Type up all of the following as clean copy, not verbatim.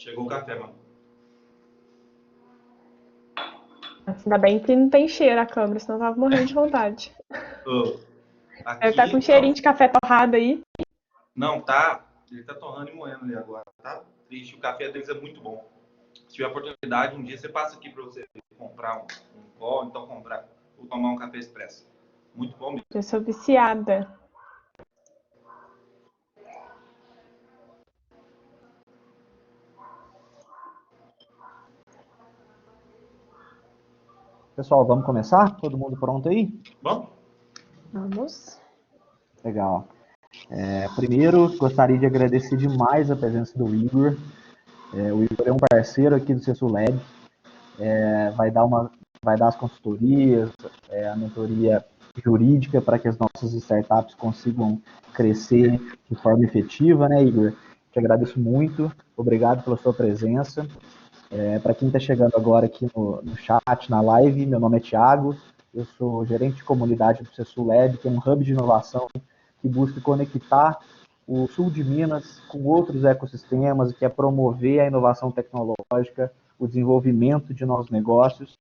Chegou o café, mano. Ainda bem que não tem cheiro a câmera, senão eu tava morrendo de vontade. Ô, Deve estar com aqui, cheirinho de café torrado aí. não, tá. Ele tá torrando e moendo ali agora, tá? Triste, o café deles é muito bom. Se tiver oportunidade, um dia você passa aqui pra você comprar um pó, então comprar, ou tomar um café expresso. Muito bom mesmo. Eu sou viciada. Pessoal, vamos começar? Todo mundo pronto aí? Bom? Vamos. Legal. Primeiro, gostaria de agradecer demais a presença do Igor. O Igor é um parceiro aqui do CSULab. Vai dar as consultorias, a mentoria jurídica para que as nossas startups consigam crescer de forma efetiva, né, Igor? Te agradeço muito. Obrigado pela sua presença. Para quem está chegando agora aqui no chat, na live, meu nome é Thiago, eu sou gerente de comunidade do CSULab, que é um hub de inovação que busca conectar o sul de Minas com outros ecossistemas e quer promover a inovação tecnológica, o desenvolvimento de novos negócios.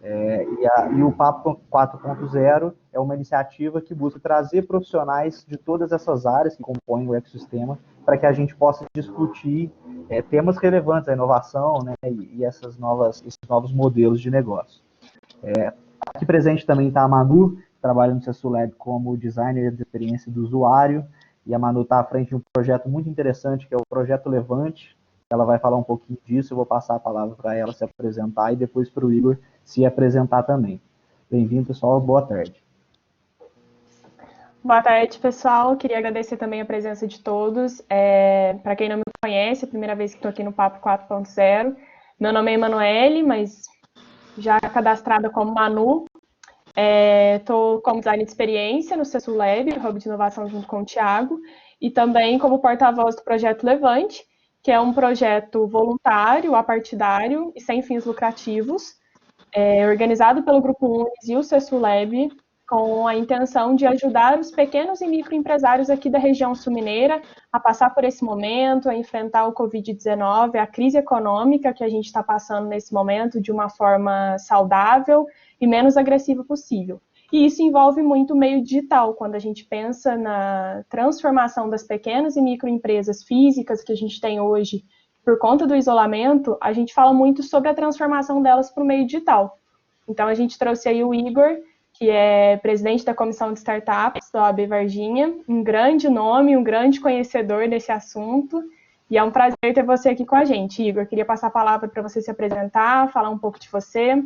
E o Papo 4.0 é uma iniciativa que busca trazer profissionais de todas essas áreas que compõem o ecossistema para que a gente possa discutir temas relevantes à inovação, né, e esses novos modelos de negócio. Aqui presente também está a Manu, que trabalha no CSULab como designer de experiência do usuário, e a Manu está à frente de um projeto muito interessante, que é o Projeto Levante. Ela vai falar um pouquinho disso, eu vou passar a palavra para ela se apresentar e depois para o Igor se apresentar também. Bem-vindo, pessoal, boa tarde. Boa tarde, pessoal. Queria agradecer também a presença de todos. Para quem não me conhece, é a primeira vez que estou aqui no Papo 4.0. Meu nome é Emanuele, mas já cadastrada como Manu. Estou como designer de experiência no CSULab, Hub de Inovação junto com o Thiago, e também como porta-voz do Projeto Levante, que é um projeto voluntário, apartidário e sem fins lucrativos, organizado pelo Grupo Unis e o CSULab, com a intenção de ajudar os pequenos e microempresários aqui da região sul-mineira a passar por esse momento, a enfrentar o Covid-19, a crise econômica que a gente está passando nesse momento de uma forma saudável e menos agressiva possível. E isso envolve muito o meio digital, quando a gente pensa na transformação das pequenas e microempresas físicas que a gente tem hoje por conta do isolamento, a gente fala muito sobre a transformação delas para o meio digital. Então, a gente trouxe aí o Igor, que é presidente da Comissão de Startups da OAB Varginha, um grande nome, um grande conhecedor desse assunto, e é um prazer ter você aqui com a gente, Igor. Queria passar a palavra para você se apresentar, falar um pouco de você.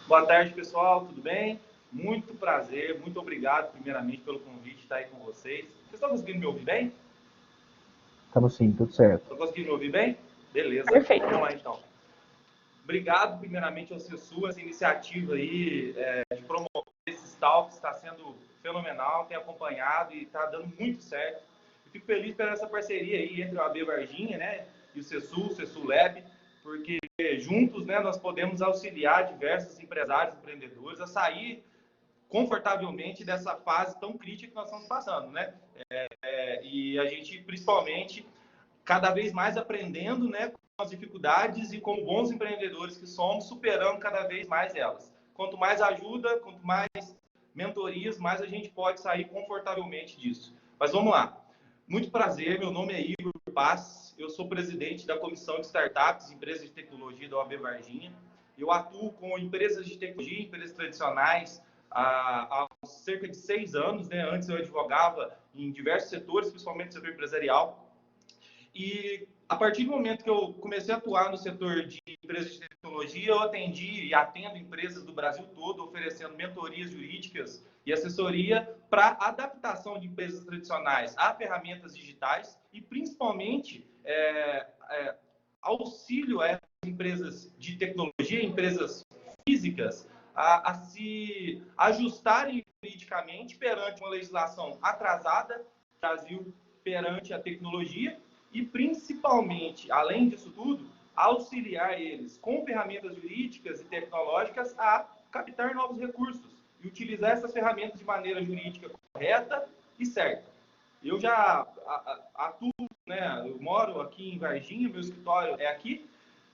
Boa tarde, pessoal, tudo bem? Muito prazer, muito obrigado, primeiramente, pelo convite de estar aí com vocês. Vocês estão conseguindo me ouvir bem? Estamos sim, tudo certo. Estão conseguindo me ouvir bem? Beleza, Perfeito. vamos lá então. Obrigado, primeiramente, ao CSU, essa iniciativa aí de promover esses talks, está sendo fenomenal, tem acompanhado e está dando muito certo. Eu fico feliz pela essa parceria aí entre a OAB Varginha, né, e o CSULab, porque juntos, né, nós podemos auxiliar diversos empresários, empreendedores a sair confortavelmente dessa fase tão crítica que nós estamos passando, né? E a gente, principalmente, cada vez mais aprendendo, né, com as dificuldades e como bons empreendedores que somos, superando cada vez mais elas. Quanto mais ajuda, quanto mais mentorias, mais a gente pode sair confortavelmente disso. Mas vamos lá. Muito prazer, meu nome é Igor Paz, eu sou presidente da Comissão de Startups e Empresas de Tecnologia da OAB Varginha. Eu atuo com empresas de tecnologia, empresas tradicionais, há cerca de 6 anos, né? Antes eu advogava em diversos setores, principalmente no setor empresarial. E a partir do momento que eu comecei a atuar no setor de empresas de tecnologia, eu atendi e atendo empresas do Brasil todo, oferecendo mentorias jurídicas e assessoria para adaptação de empresas tradicionais a ferramentas digitais e, principalmente, auxílio a empresas de tecnologia, empresas físicas, a se ajustarem juridicamente perante uma legislação atrasada no Brasil, perante a tecnologia e, principalmente, além disso tudo, auxiliar eles com ferramentas jurídicas e tecnológicas a captar novos recursos e utilizar essas ferramentas de maneira jurídica correta e certa. Eu já atuo né? Eu moro aqui em Varginha, meu escritório é aqui,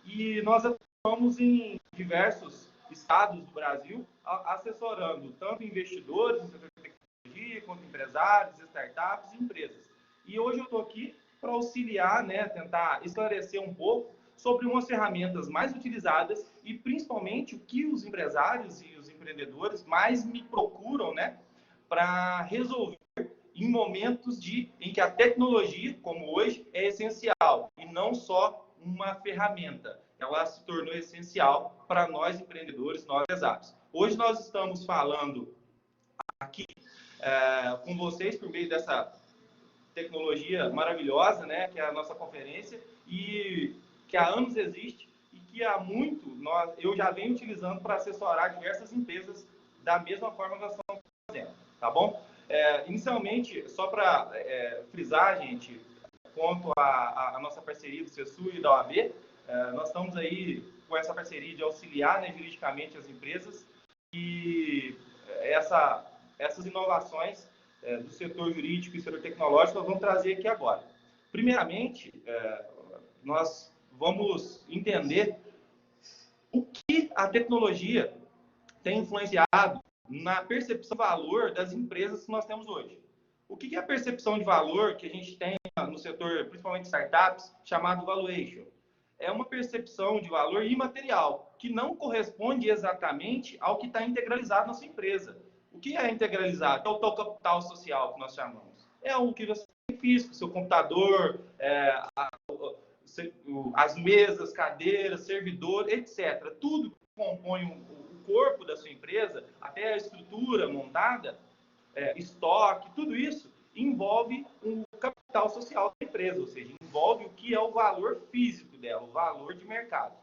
e nós atuamos em diversos estados do Brasil, assessorando tanto investidores no setor de tecnologia, quanto empresários, startups e empresas. E hoje eu estou aqui para auxiliar, né, tentar esclarecer um pouco sobre umas ferramentas mais utilizadas e principalmente o que os empresários e os empreendedores mais me procuram, né, para resolver em momentos em que a tecnologia, como hoje, é essencial e não só uma ferramenta. Ela se tornou essencial para nós empreendedores, nós empresários. Hoje nós estamos falando aqui com vocês por meio dessa tecnologia maravilhosa, né, que é a nossa conferência, e que há anos existe e que há muito eu já venho utilizando para assessorar diversas empresas da mesma forma que nós estamos fazendo, tá bom? Inicialmente, só para frisar, gente, quanto à nossa parceria do CESU e da OAB, nós estamos aí com essa parceria de auxiliar, né, juridicamente as empresas e essas inovações do setor jurídico e setor tecnológico nós vamos trazer aqui agora. Primeiramente, nós vamos entender o que a tecnologia tem influenciado na percepção de valor das empresas que nós temos hoje. O que é a percepção de valor que a gente tem no setor, principalmente startups, chamado valuation? É uma percepção de valor imaterial, que não corresponde exatamente ao que está integralizado na sua empresa. O que é integralizado? É o tal capital social que nós chamamos. É o que você tem físico, seu computador, as mesas, cadeiras, servidor, etc. Tudo que compõe o corpo da sua empresa, até a estrutura montada, estoque, tudo isso envolve um capital social da empresa, ou seja, envolve o que é o valor físico dela, o valor de mercado.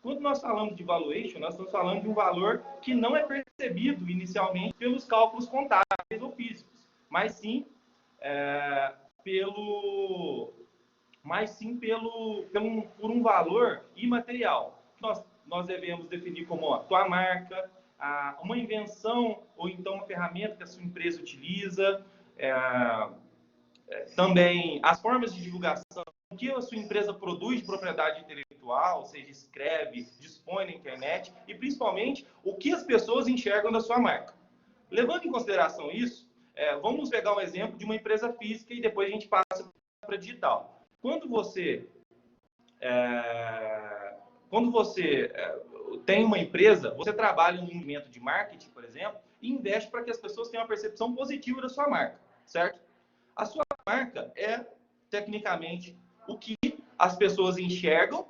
Quando nós falamos de valuation, nós estamos falando de um valor que não é percebido inicialmente pelos cálculos contábeis ou físicos, mas sim por um valor imaterial. Nós devemos definir como a tua marca, uma invenção ou então uma ferramenta que a sua empresa utiliza, também as formas de divulgação, o que a sua empresa produz de propriedade intelectual, ou seja, escreve, dispõe na internet, e principalmente o que as pessoas enxergam da sua marca. Levando em consideração isso, vamos pegar um exemplo de uma empresa física e depois a gente passa para digital. Quando você tem uma empresa, você trabalha no movimento de marketing, por exemplo, e investe para que as pessoas tenham uma percepção positiva da sua marca, certo? A sua marca é, tecnicamente, o que as pessoas enxergam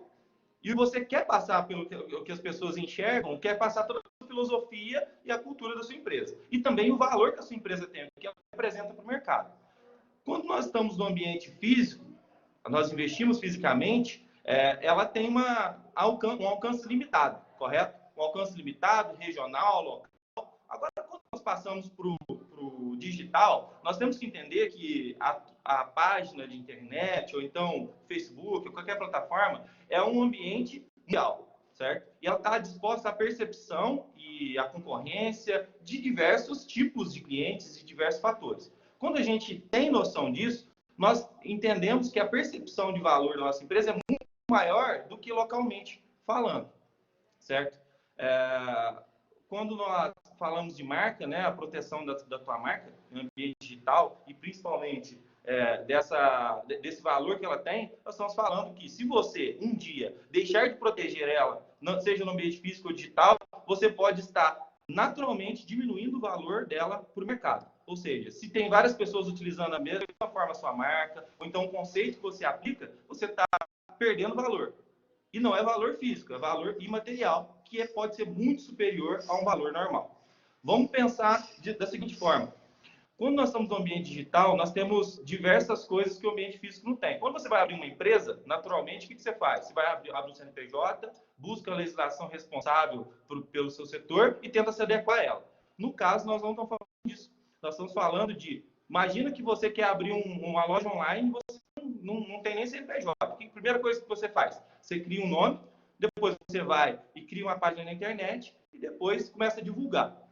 e você quer passar pelo que as pessoas enxergam, quer passar toda a filosofia e a cultura da sua empresa. E também o valor que a sua empresa tem, que ela representa para o mercado. Quando nós estamos no ambiente físico, nós investimos fisicamente, ela tem um alcance limitado, correto? Um alcance limitado, regional, local. Agora, quando nós passamos para o digital, nós temos que entender que a página de internet, ou então Facebook, ou qualquer plataforma, é um ambiente mundial, certo? E ela está disposta à percepção e à concorrência de diversos tipos de clientes e diversos fatores. Quando a gente tem noção disso, nós entendemos que a percepção de valor da nossa empresa é muito maior do que localmente falando, certo? Quando nós falamos de marca, né, a proteção da tua marca no ambiente digital e principalmente desse valor que ela tem, nós estamos falando que se você um dia deixar de proteger ela, seja no ambiente físico ou digital, você pode estar naturalmente diminuindo o valor dela para o mercado. Ou seja, se tem várias pessoas utilizando a mesma forma a sua marca, ou então o conceito que você aplica, você está perdendo valor. E não é valor físico, é valor imaterial, que pode ser muito superior a um valor normal. Vamos pensar da seguinte forma. Quando nós estamos no ambiente digital, nós temos diversas coisas que o ambiente físico não tem. Quando você vai abrir uma empresa, naturalmente, o que você faz? Você vai abrir um CNPJ, busca a legislação responsável pelo seu setor e tenta se adequar a ela. No caso, nós não estamos falando disso. Nós estamos falando imagina que você quer abrir uma loja online e você não tem nem CNPJ. A primeira coisa que você faz? Você cria um nome, depois você vai e cria uma página na internet e depois começa a divulgar.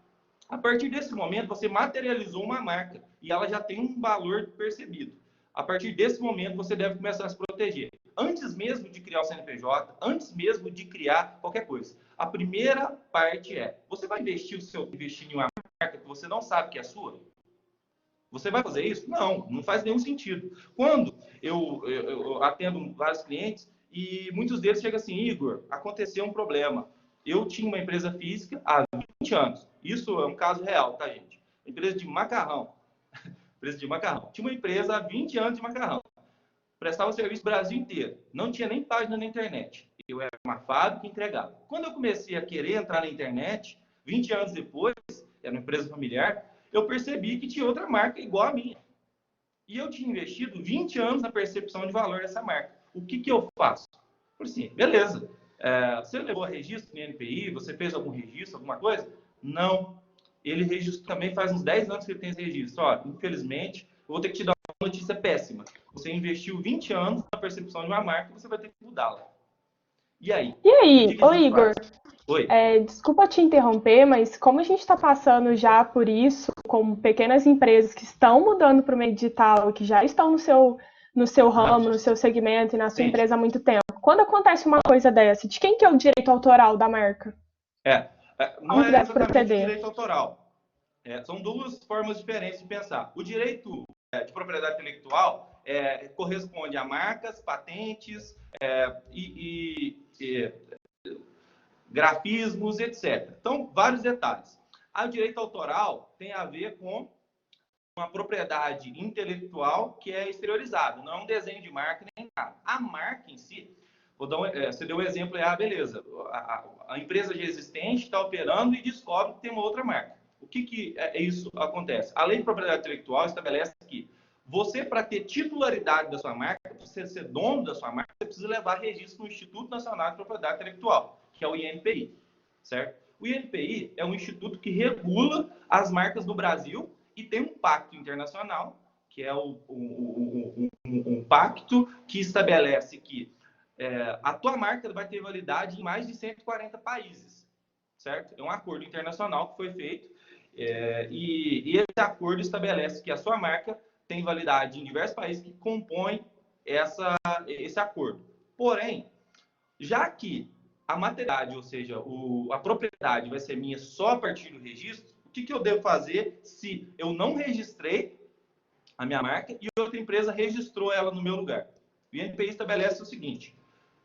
A partir desse momento, você materializou uma marca e ela já tem um valor percebido. A partir desse momento, você deve começar a se proteger. Antes mesmo de criar o CNPJ, antes mesmo de criar qualquer coisa. A primeira parte é, você vai investir em uma marca que você não sabe que é sua? Você vai fazer isso? Não, não faz nenhum sentido. Quando eu atendo vários clientes e muitos deles chegam assim, Igor, aconteceu um problema. Eu tinha uma empresa física há 20 anos. Isso é um caso real, tá, gente? Empresa de macarrão. Empresa de macarrão. Tinha uma empresa há 20 anos de macarrão. Prestava serviço no Brasil inteiro. Não tinha nem página na internet. Eu era uma fábrica e entregava. Quando eu comecei a querer entrar na internet, 20 anos depois, era uma empresa familiar, eu percebi que tinha outra marca igual a minha. E eu tinha investido 20 anos na percepção de valor dessa marca. O que eu faço? Falei assim, beleza. Você levou a registro no INPI? Você fez algum registro, alguma coisa? Não. Ele registrou também faz uns 10 anos que ele tem esse registro. Ó, infelizmente, eu vou ter que te dar uma notícia péssima. Você investiu 20 anos na percepção de uma marca e você vai ter que mudá-la. E aí? E aí, ô Igor, Oi. Desculpa te interromper, mas como a gente está passando já por isso, com pequenas empresas que estão mudando para o meio digital, que já estão no seu ramo, no seu segmento e na sua empresa há muito tempo, quando acontece uma coisa dessa, de quem que é o direito autoral da marca? Não é exatamente o direito autoral. São duas formas diferentes de pensar. O direito de propriedade intelectual corresponde a marcas, patentes e grafismos, etc. Então, vários detalhes. O direito autoral tem a ver com uma propriedade intelectual que é exteriorizada, não é um desenho de marca nem nada. A marca em si, você deu um exemplo, beleza, a empresa já existente está operando e descobre que tem uma outra marca. O que isso acontece? A lei de propriedade intelectual estabelece que você, para ter titularidade da sua marca, para você ser dono da sua marca, você precisa levar registro no Instituto Nacional de Propriedade Intelectual, que é o INPI, certo? O INPI é um instituto que regula as marcas no Brasil e tem um pacto internacional, que é um pacto que estabelece que a tua marca vai ter validade em mais de 140 países, certo? É um acordo internacional que foi feito e esse acordo estabelece que a sua marca tem validade em diversos países que compõem esse acordo. Porém, já que a materialidade, ou seja, a propriedade vai ser minha só a partir do registro, o que eu devo fazer se eu não registrei a minha marca e outra empresa registrou ela no meu lugar? O INPI estabelece o seguinte,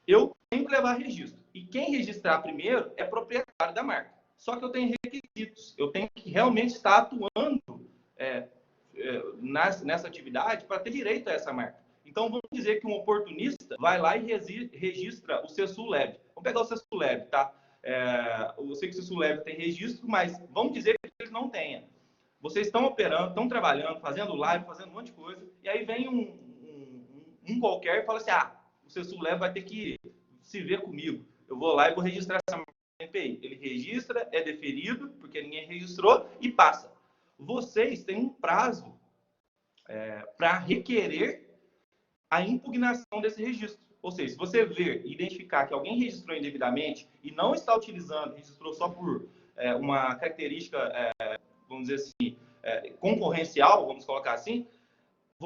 eu tenho que levar registro. E quem registrar primeiro é proprietário da marca. Só que eu tenho requisitos. Eu tenho que realmente estar atuando nessa atividade para ter direito a essa marca. Então, vamos dizer que um oportunista vai lá e registra o CESULEB. Vamos pegar o CESULEB, tá? Eu sei que o CESULEB tem registro, mas vamos dizer que eles não tenham. Vocês estão operando, estão trabalhando, fazendo live, fazendo um monte de coisa, e aí vem um qualquer e fala assim, o CESULEB vai ter que se ver comigo. Eu vou lá e vou registrar essa marca no INPI. Ele registra, é deferido, porque ninguém registrou, e passa. Vocês têm um prazo para requerer a impugnação desse registro. Ou seja, se você ver e identificar que alguém registrou indevidamente e não está utilizando, registrou só por uma característica, vamos dizer assim, concorrencial, vamos colocar assim,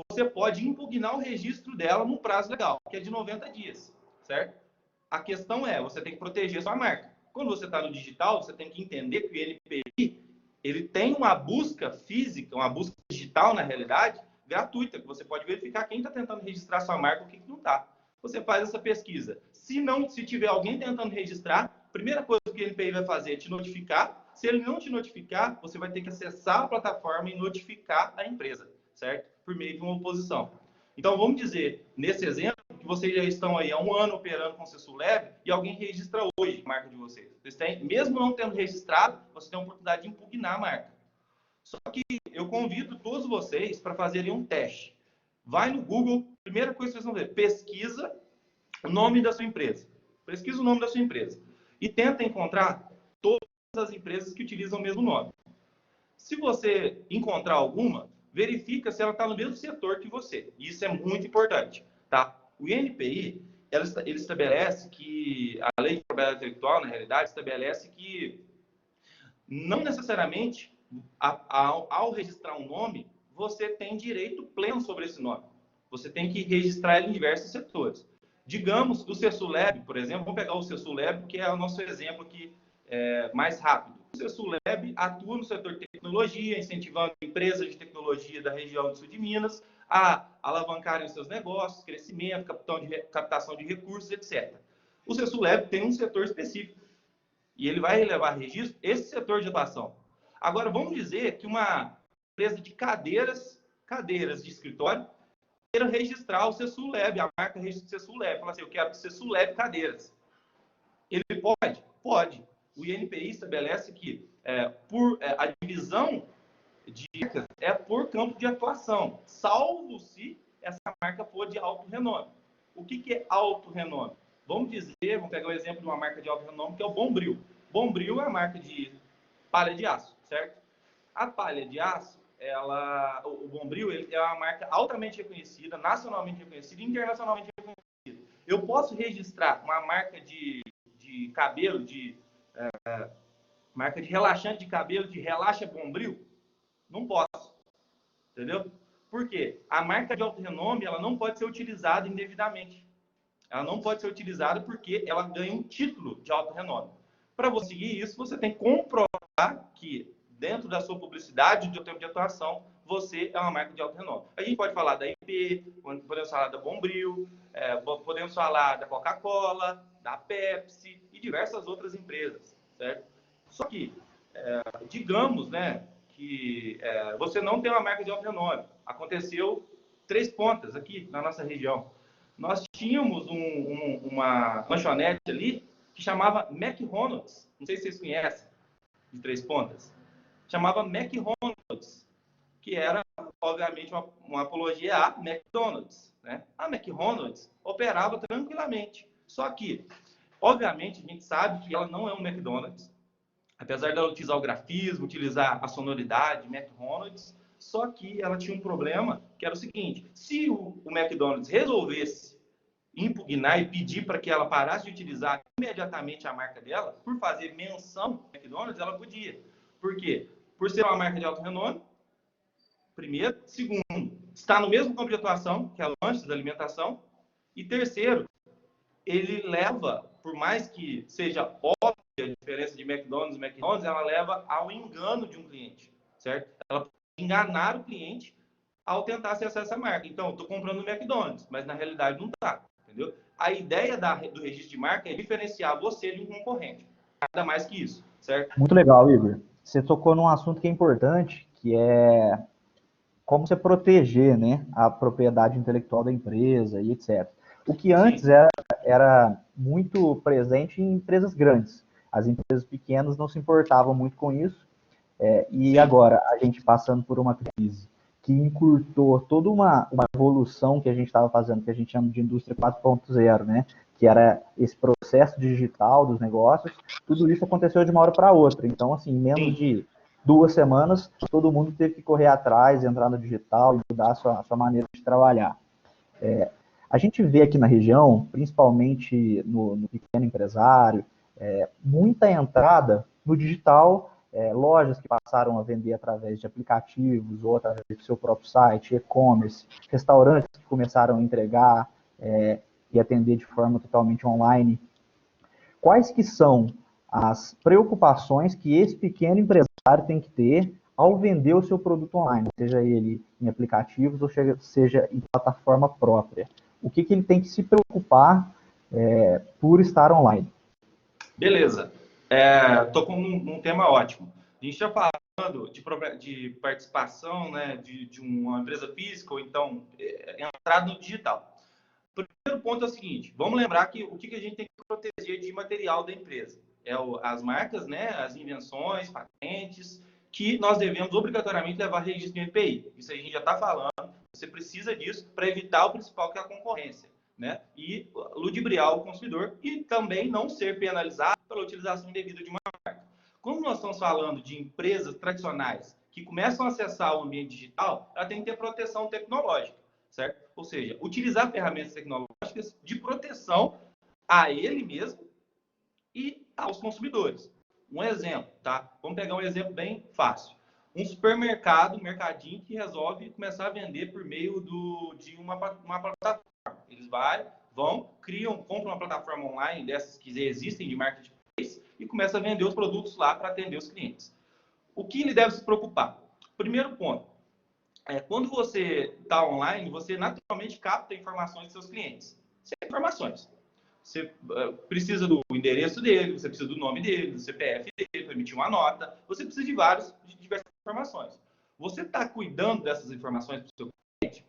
você pode impugnar o registro dela no prazo legal, que é de 90 dias, certo? A questão você tem que proteger sua marca. Quando você está no digital, você tem que entender que o INPI, ele tem uma busca física, uma busca digital, na realidade, gratuita, que você pode verificar quem está tentando registrar sua marca e quem não está. Você faz essa pesquisa. Se tiver alguém tentando registrar, a primeira coisa que o INPI vai fazer é te notificar. Se ele não te notificar, você vai ter que acessar a plataforma e notificar a empresa, certo? Por meio de uma oposição. Então, vamos dizer, nesse exemplo, que vocês já estão aí há um ano operando com o CESULEB e alguém registra hoje a marca de vocês. Vocês têm, mesmo não tendo registrado, você tem a oportunidade de impugnar a marca. Só que eu convido todos vocês para fazerem um teste. Vai no Google, primeira coisa que vocês vão ver, pesquisa o nome da sua empresa. Pesquisa o nome da sua empresa. E tenta encontrar todas as empresas que utilizam o mesmo nome. Se você encontrar alguma, verifica se ela está no mesmo setor que você. Isso é muito importante, tá? O INPI, ele estabelece que, a lei de propriedade intelectual, na realidade, estabelece que não necessariamente, ao registrar um nome, você tem direito pleno sobre esse nome. Você tem que registrar ele em diversos setores. Digamos, o CESULEB, por exemplo, vamos pegar o CESULEB, que é o nosso exemplo aqui mais rápido. O CESULEB atua no setor de tecnologia, incentivando empresas de tecnologia da região do sul de Minas a alavancarem seus negócios, crescimento, captação de recursos, etc. O CESULEB tem um setor específico e ele vai levar registro esse setor de atuação. Agora, vamos dizer que uma empresa de cadeiras de escritório queira registrar o CESULEB, a marca registra o CESULEB. Fala assim, eu quero CESULEB cadeiras. Ele pode? Pode. O INPI estabelece que a divisão de marcas é por campo de atuação, salvo se essa marca for de alto renome. O que é alto renome? Vamos pegar o exemplo de uma marca de alto renome, que é o Bombril. Bombril é a marca de palha de aço, certo? A palha de aço, o Bombril, é uma marca altamente reconhecida, nacionalmente reconhecida e internacionalmente reconhecida. Eu posso registrar uma marca de cabelo, marca de relaxante de cabelo, de Relaxa Bombril? Não posso. Entendeu? Por quê? A marca de alto renome, ela não pode ser utilizada indevidamente. Ela não pode ser utilizada porque ela ganha um título de alto renome. Para você seguir isso, você tem que comprovar que dentro da sua publicidade, do seu tempo de atuação, você é uma marca de alto renome. A gente pode falar da IP, podemos falar da Bombril, podemos falar da Coca-Cola, da Pepsi e diversas outras empresas, certo? Só que, digamos, né, que você não tem uma marca de alto renome. Aconteceu 3 Pontas aqui na nossa região. Nós tínhamos uma lanchonete ali que chamava McDonald's. Não sei se vocês conhecem, de 3 Pontas. Chamava McDonald's, que era, obviamente, uma apologia a McDonald's, né? A McDonald's operava tranquilamente. Só que, obviamente, a gente sabe que ela não é um McDonald's, apesar dela utilizar o grafismo, utilizar a sonoridade, McDonald's, só que ela tinha um problema, que era o seguinte: se o McDonald's resolvesse impugnar e pedir para que ela parasse de utilizar imediatamente a marca dela, por fazer menção ao McDonald's, ela podia. Por quê? Por ser uma marca de alto renome, primeiro. Segundo, está no mesmo campo de atuação, que é a lanches da alimentação. E terceiro, ele leva, por mais que seja óbvia a diferença de McDonald's e McDonald's, ela leva ao engano de um cliente, certo? Ela pode enganar o cliente ao tentar acessar essa marca. Então, eu estou comprando no McDonald's, mas na realidade não está, entendeu? A ideia do registro de marca é diferenciar você de um concorrente. Nada mais que isso, certo? Muito legal, Igor. Você tocou num assunto que é importante, que é como você proteger, né, a propriedade intelectual da empresa e etc. O que antes era muito presente em empresas grandes. As empresas pequenas não se importavam muito com isso. E agora, a gente passando por uma crise que encurtou toda uma evolução que a gente estava fazendo, que a gente chama de indústria 4.0, né? Que era esse processo digital dos negócios, tudo isso aconteceu de uma hora para outra. Então, assim, em menos de 2 semanas, todo mundo teve que correr atrás, entrar no digital e mudar a sua maneira de trabalhar. A gente vê aqui na região, principalmente no pequeno empresário, muita entrada no digital, lojas que passaram a vender através de aplicativos ou através do seu próprio site, e-commerce, restaurantes que começaram a entregar e atender de forma totalmente online. Quais que são as preocupações que esse pequeno empresário tem que ter ao vender o seu produto online, seja ele em aplicativos ou seja em plataforma própria? O que ele tem que se preocupar por estar online? Beleza. Estou com um tema ótimo. A gente está falando de participação, né, de uma empresa física ou então entrada no digital. O primeiro ponto é o seguinte: vamos lembrar que o que a gente tem que proteger de material da empresa? As marcas, né, as invenções, patentes, que nós devemos obrigatoriamente levar registro no INPI. Isso a gente já está falando. Você precisa disso para evitar o principal, que é a concorrência, né? E ludibriar o consumidor e também não ser penalizado pela utilização indevida de uma marca. Como nós estamos falando de empresas tradicionais que começam a acessar o ambiente digital, ela tem que ter proteção tecnológica, certo? Ou seja, utilizar ferramentas tecnológicas de proteção a ele mesmo e aos consumidores. Um exemplo, tá? Vamos pegar um exemplo bem fácil. um supermercado, um mercadinho que resolve começar a vender por meio de uma plataforma. Eles criam, compram uma plataforma online dessas que existem de marketplace e começam a vender os produtos lá para atender os clientes. O que ele deve se preocupar? Primeiro ponto, quando você está online, você naturalmente capta informações dos seus clientes. Informações. Você precisa do endereço dele, você precisa do nome dele, do CPF dele, para emitir uma nota. Você precisa de diversas informações. Você está cuidando dessas informações para o seu cliente?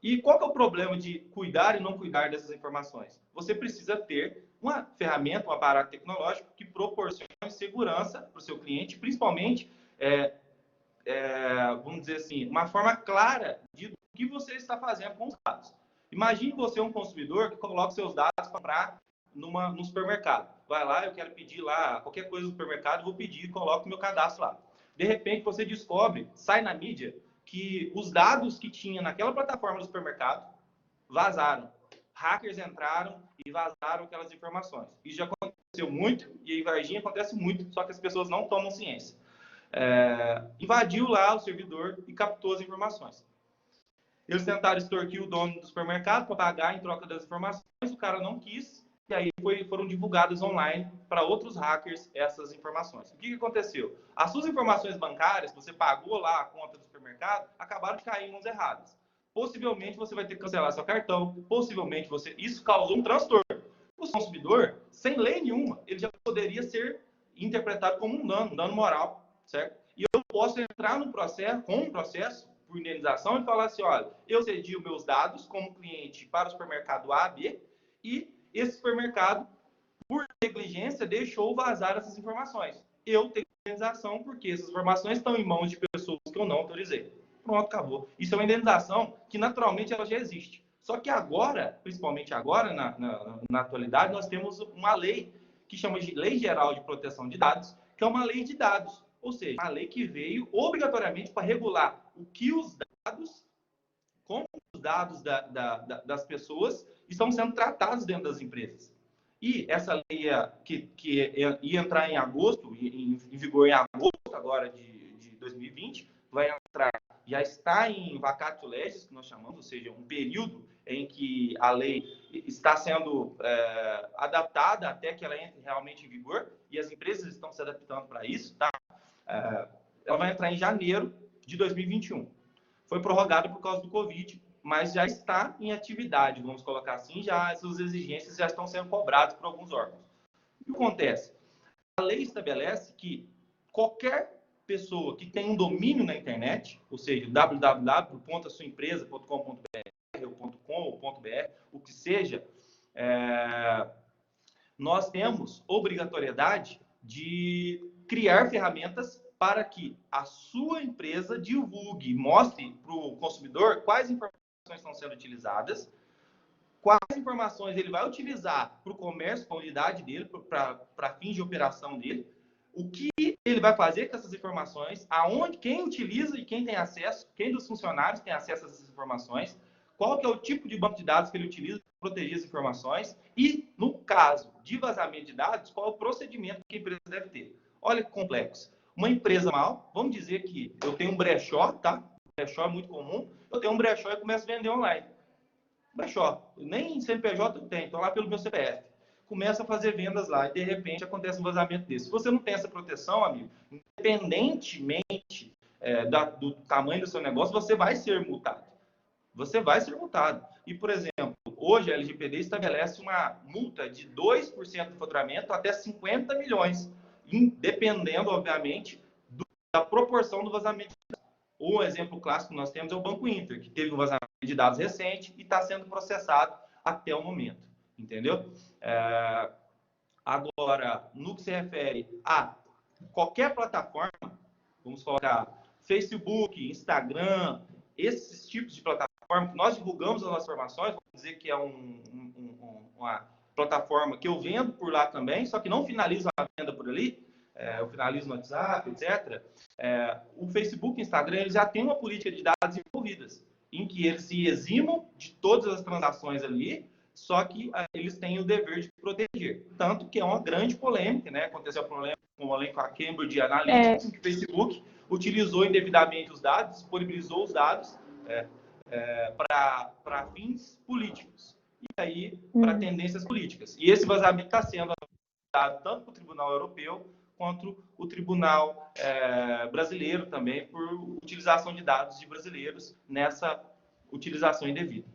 E qual que é o problema de cuidar e não cuidar dessas informações? Você precisa ter uma ferramenta, um aparato tecnológico que proporcione segurança para o seu cliente, principalmente, vamos dizer assim, uma forma clara de o que você está fazendo com os dados. Imagine você um consumidor que coloca seus dados para comprar no supermercado. Vai lá, eu quero pedir lá qualquer coisa no supermercado, vou pedir e coloco meu cadastro lá. De repente, você descobre, sai na mídia, que os dados que tinha naquela plataforma do supermercado vazaram. Hackers entraram e vazaram aquelas informações. Isso já aconteceu muito, e em Varginha acontece muito, só que as pessoas não tomam ciência. Invadiu lá o servidor e captou as informações. Eles tentaram extorquir o dono do supermercado para pagar em troca das informações, o cara não quis, e aí foram divulgadas online para outros hackers essas informações. O que aconteceu? As suas informações bancárias, você pagou lá a conta do supermercado, acabaram de cair em mãos erradas. Possivelmente você vai ter que cancelar seu cartão, possivelmente isso causou um transtorno. O consumidor, sem lei nenhuma, ele já poderia ser interpretado como um dano moral, certo? E eu posso entrar com um processo por indenização e falar assim, olha, eu cedi os meus dados como cliente para o supermercado A, B, e esse supermercado, por negligência, deixou vazar essas informações. Eu tenho indenização porque essas informações estão em mãos de pessoas que eu não autorizei. Pronto, acabou. Isso é uma indenização que, naturalmente, ela já existe. Só que agora, principalmente agora, na atualidade, nós temos uma lei que chama de Lei Geral de Proteção de Dados, que é uma lei de dados. Ou seja, uma lei que veio obrigatoriamente para regular o que os dados, como os dados das pessoas estão sendo tratados dentro das empresas. E essa lei que ia entrar em agosto, em vigor em agosto agora de 2020, vai entrar, já está em vacatio legis, que nós chamamos, ou seja, um período em que a lei está sendo adaptada até que ela entre realmente em vigor, e as empresas estão se adaptando para isso, tá? Ela vai entrar em janeiro de 2021. Foi prorrogada por causa do Covid, mas já está em atividade, vamos colocar assim, já essas exigências já estão sendo cobradas por alguns órgãos. O que acontece? A lei estabelece que qualquer pessoa que tem um domínio na internet, ou seja, www.asuaempresa.com.br ou .com ou .br, o que seja, nós temos obrigatoriedade de criar ferramentas para que a sua empresa divulgue, mostre para o consumidor quais informações estão sendo utilizadas, quais informações ele vai utilizar para o comércio, para a unidade dele, para fins de operação dele, o que ele vai fazer com essas informações, aonde, quem utiliza e quem tem acesso, quem dos funcionários tem acesso a essas informações, qual que é o tipo de banco de dados que ele utiliza para proteger as informações e, no caso de vazamento de dados, qual é o procedimento que a empresa deve ter. Olha que complexo. Uma empresa vamos dizer que eu tenho um brechó, tá? Brechó é muito comum, eu tenho um brechó e começo a vender online. Brechó, nem CNPJ eu tenho, estou lá pelo meu CPF. Começa a fazer vendas lá e, de repente, acontece um vazamento desse. Se você não tem essa proteção, amigo, independentemente do tamanho do seu negócio, você vai ser multado. Você vai ser multado. E, por exemplo, hoje a LGPD estabelece uma multa de 2% do faturamento até 50 milhões, dependendo, obviamente, da proporção do vazamento de dados. Um exemplo clássico que nós temos é o Banco Inter, que teve um vazamento de dados recente e está sendo processado até o momento. Entendeu? Agora, no que se refere a qualquer plataforma, vamos colocar Facebook, Instagram, esses tipos de plataforma que nós divulgamos as nossas informações, vamos dizer que é uma plataforma que eu vendo por lá também, só que não finalizo a venda por ali, eu finalizo no WhatsApp, etc. O Facebook e o Instagram eles já têm uma política de dados envolvidas, em que eles se eximam de todas as transações ali, só que eles têm o dever de proteger. Tanto que é uma grande polêmica, né? Aconteceu um problema com a Cambridge Analytica, que o Facebook utilizou indevidamente os dados, disponibilizou os dados para fins políticos. E aí, para tendências políticas. E esse vazamento está sendo dado tanto para o Tribunal Europeu quanto o Tribunal brasileiro também, por utilização de dados de brasileiros nessa utilização indevida.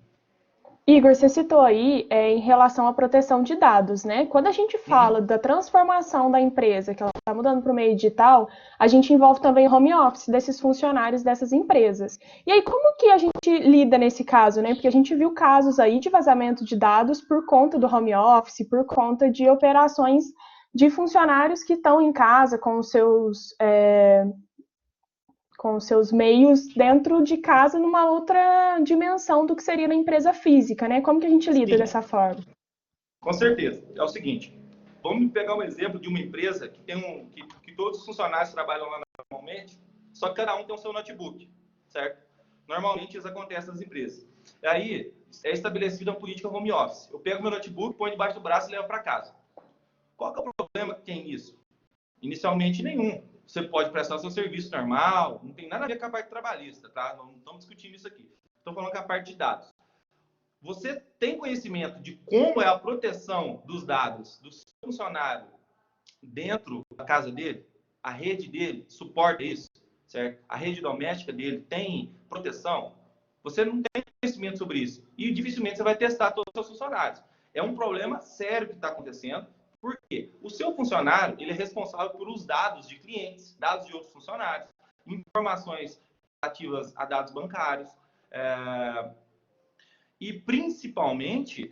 Igor, você citou aí em relação à proteção de dados, né? Quando a gente fala da transformação da empresa, que ela está mudando para o meio digital, a gente envolve também o home office desses funcionários dessas empresas. E aí, como que a gente lida nesse caso, né? Porque a gente viu casos aí de vazamento de dados por conta do home office, por conta de operações de funcionários que estão em casa com os seus meios dentro de casa numa outra dimensão do que seria na empresa física, né? Como que a gente lida dessa forma? Com certeza. É o seguinte, vamos pegar um exemplo de uma empresa que tem que todos os funcionários trabalham lá normalmente, só que cada um tem o seu notebook, certo? Normalmente isso acontece nas empresas. E aí é estabelecida uma política home office. Eu pego meu notebook, ponho debaixo do braço e levo para casa. Qual que é o problema que tem isso? Inicialmente nenhum. Você pode prestar seu serviço normal, não tem nada a ver com a parte trabalhista, tá? Não estamos discutindo isso aqui. Estou falando com a parte de dados. Você tem conhecimento de como é a proteção dos dados do seu funcionário dentro da casa dele? A rede dele suporta isso, certo? A rede doméstica dele tem proteção? Você não tem conhecimento sobre isso. E dificilmente você vai testar todos os seus funcionários. É um problema sério que está acontecendo. Por quê? O seu funcionário ele é responsável por os dados de clientes, dados de outros funcionários, informações relativas a dados bancários e, principalmente,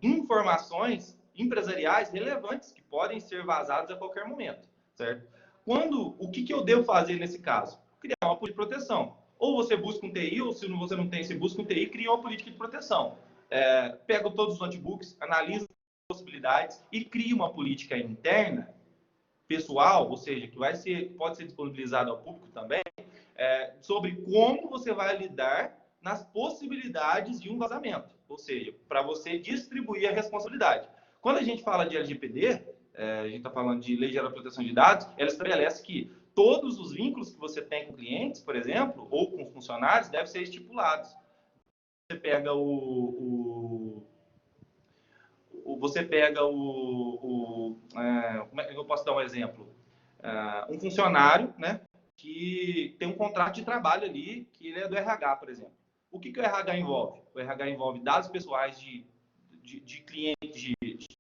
informações empresariais relevantes que podem ser vazadas a qualquer momento, certo? O que eu devo fazer nesse caso? Criar uma política de proteção. Ou você busca um TI, ou se você não tem, você busca um TI, cria uma política de proteção. Pega todos os notebooks, analisa possibilidades e cria uma política interna, pessoal, ou seja, que pode ser disponibilizada ao público também, sobre como você vai lidar nas possibilidades de um vazamento, ou seja, para você distribuir a responsabilidade. Quando a gente fala de LGPD, a gente está falando de Lei Geral de Proteção de Dados, ela estabelece que todos os vínculos que você tem com clientes, por exemplo, ou com funcionários, devem ser estipulados. Você pega como é que eu posso dar um exemplo? Um funcionário, né, que tem um contrato de trabalho ali, que ele é do RH, por exemplo. O que o RH envolve? O RH envolve dados pessoais de clientes,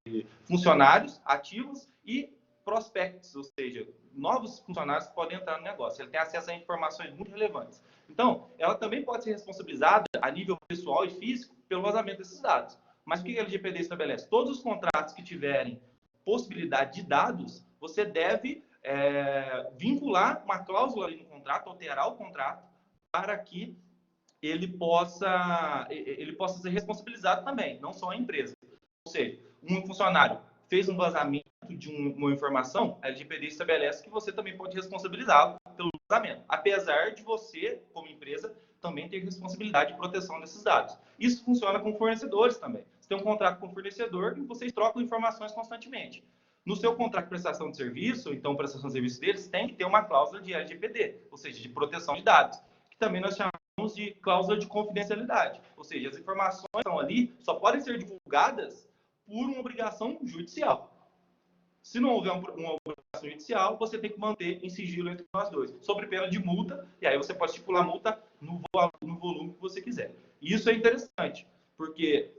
de funcionários ativos e prospects, ou seja, novos funcionários que podem entrar no negócio. Ele tem acesso a informações muito relevantes. Então, ela também pode ser responsabilizada a nível pessoal e físico pelo vazamento desses dados. Mas o que a LGPD estabelece? Todos os contratos que tiverem possibilidade de dados, você deve vincular uma cláusula ali no contrato, alterar o contrato, para que ele possa ser responsabilizado também, não só a empresa. Ou seja, um funcionário fez um vazamento de uma informação, a LGPD estabelece que você também pode responsabilizá-lo pelo vazamento, apesar de você, como empresa, também ter responsabilidade de proteção desses dados. Isso funciona com fornecedores também. Você tem um contrato com o fornecedor e vocês trocam informações constantemente. No seu contrato de prestação de serviço, então, prestação de serviço deles, tem que ter uma cláusula de LGPD, ou seja, de proteção de dados, que também nós chamamos de cláusula de confidencialidade. Ou seja, as informações que estão ali só podem ser divulgadas por uma obrigação judicial. Se não houver uma obrigação judicial, você tem que manter em sigilo entre nós dois, sob pena de multa, e aí você pode estipular a multa no volume que você quiser. E isso é interessante, porque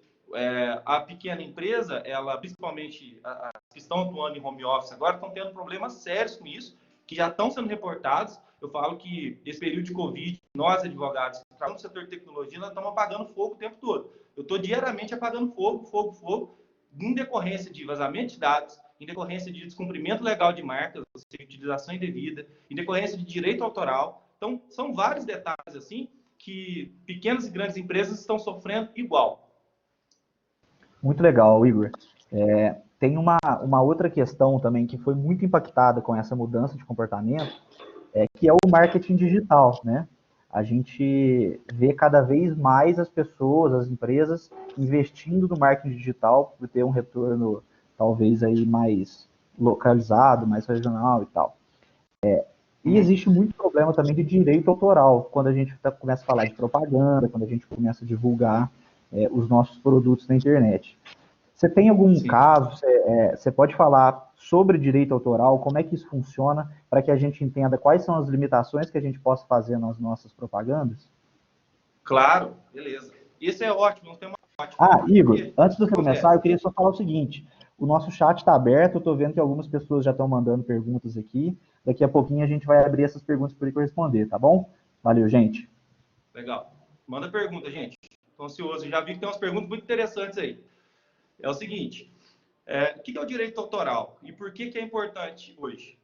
a pequena empresa, ela, principalmente as que estão atuando em home office agora, estão tendo problemas sérios com isso, que já estão sendo reportados. Eu falo que esse período de Covid, nós advogados que trabalhamos no setor de tecnologia, nós estamos apagando fogo o tempo todo. Eu estou diariamente apagando fogo, em decorrência de vazamento de dados, em decorrência de descumprimento legal de marcas, ou seja, utilização indevida, em decorrência de direito autoral. Então, são vários detalhes assim que pequenas e grandes empresas estão sofrendo igual. Muito legal, Igor. Tem uma outra questão também que foi muito impactada com essa mudança de comportamento, que é o marketing digital, né? A gente vê cada vez mais as pessoas, as empresas, investindo no marketing digital por ter um retorno talvez aí mais localizado, mais regional e tal. E existe muito problema também de direito autoral, quando a gente começa a falar de propaganda, quando a gente começa a divulgar os nossos produtos na internet. Você tem algum caso, você pode falar sobre direito autoral, como é que isso funciona, para que a gente entenda quais são as limitações que a gente possa fazer nas nossas propagandas? Claro, beleza. Isso é ótimo, não tem uma ótima. Ah, Igor, Porque, antes de o você que começar, eu acontece? queria só falar o seguinte, o nosso chat está aberto, eu estou vendo que algumas pessoas já estão mandando perguntas aqui, daqui a pouquinho a gente vai abrir essas perguntas para ele responder, tá bom? Valeu, gente. Legal. Manda pergunta, gente. Estou ansioso. Já vi que tem umas perguntas muito interessantes aí. É o seguinte, o que é o direito autoral e por que é importante hoje?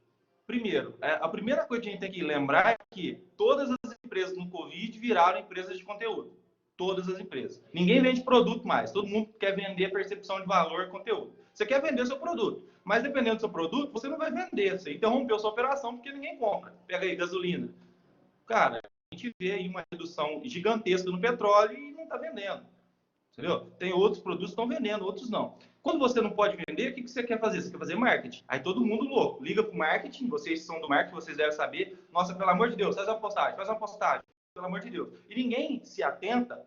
Primeiro, a primeira coisa que a gente tem que lembrar é que todas as empresas no Covid viraram empresas de conteúdo. Todas as empresas. Ninguém vende produto mais. Todo mundo quer vender percepção de valor e conteúdo. Você quer vender seu produto, mas dependendo do seu produto, você não vai vender. Você interrompeu sua operação porque ninguém compra. Pega aí, gasolina. Cara, a gente vê aí uma redução gigantesca no petróleo e não está vendendo. Entendeu? Tem outros produtos que estão vendendo, outros não. Quando você não pode vender, o que você quer fazer? Você quer fazer marketing. Aí todo mundo louco. Liga para o marketing, vocês são do marketing, vocês devem saber. Nossa, pelo amor de Deus, faz uma postagem, pelo amor de Deus. E ninguém se atenta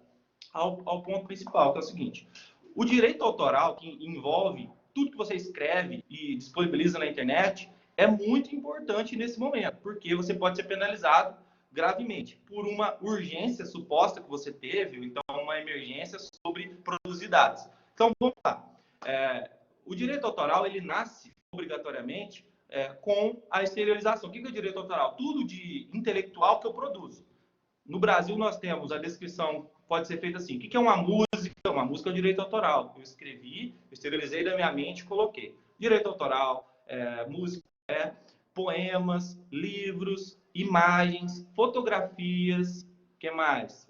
ao ponto principal, que é o seguinte. O direito autoral, que envolve tudo que você escreve e disponibiliza na internet, é muito importante nesse momento, porque você pode ser penalizado gravemente por uma urgência suposta que você teve, ou então uma emergência sobre produzir dados. Então, vamos lá. O direito autoral, ele nasce obrigatoriamente com a exteriorização. O que é o direito autoral? Tudo de intelectual que eu produzo. No Brasil, nós temos a descrição, pode ser feita assim. O que é uma música? Uma música é o direito autoral. Eu escrevi, exteriorizei da minha mente e coloquei. Direito autoral, música, poemas, livros, imagens, fotografias, que mais?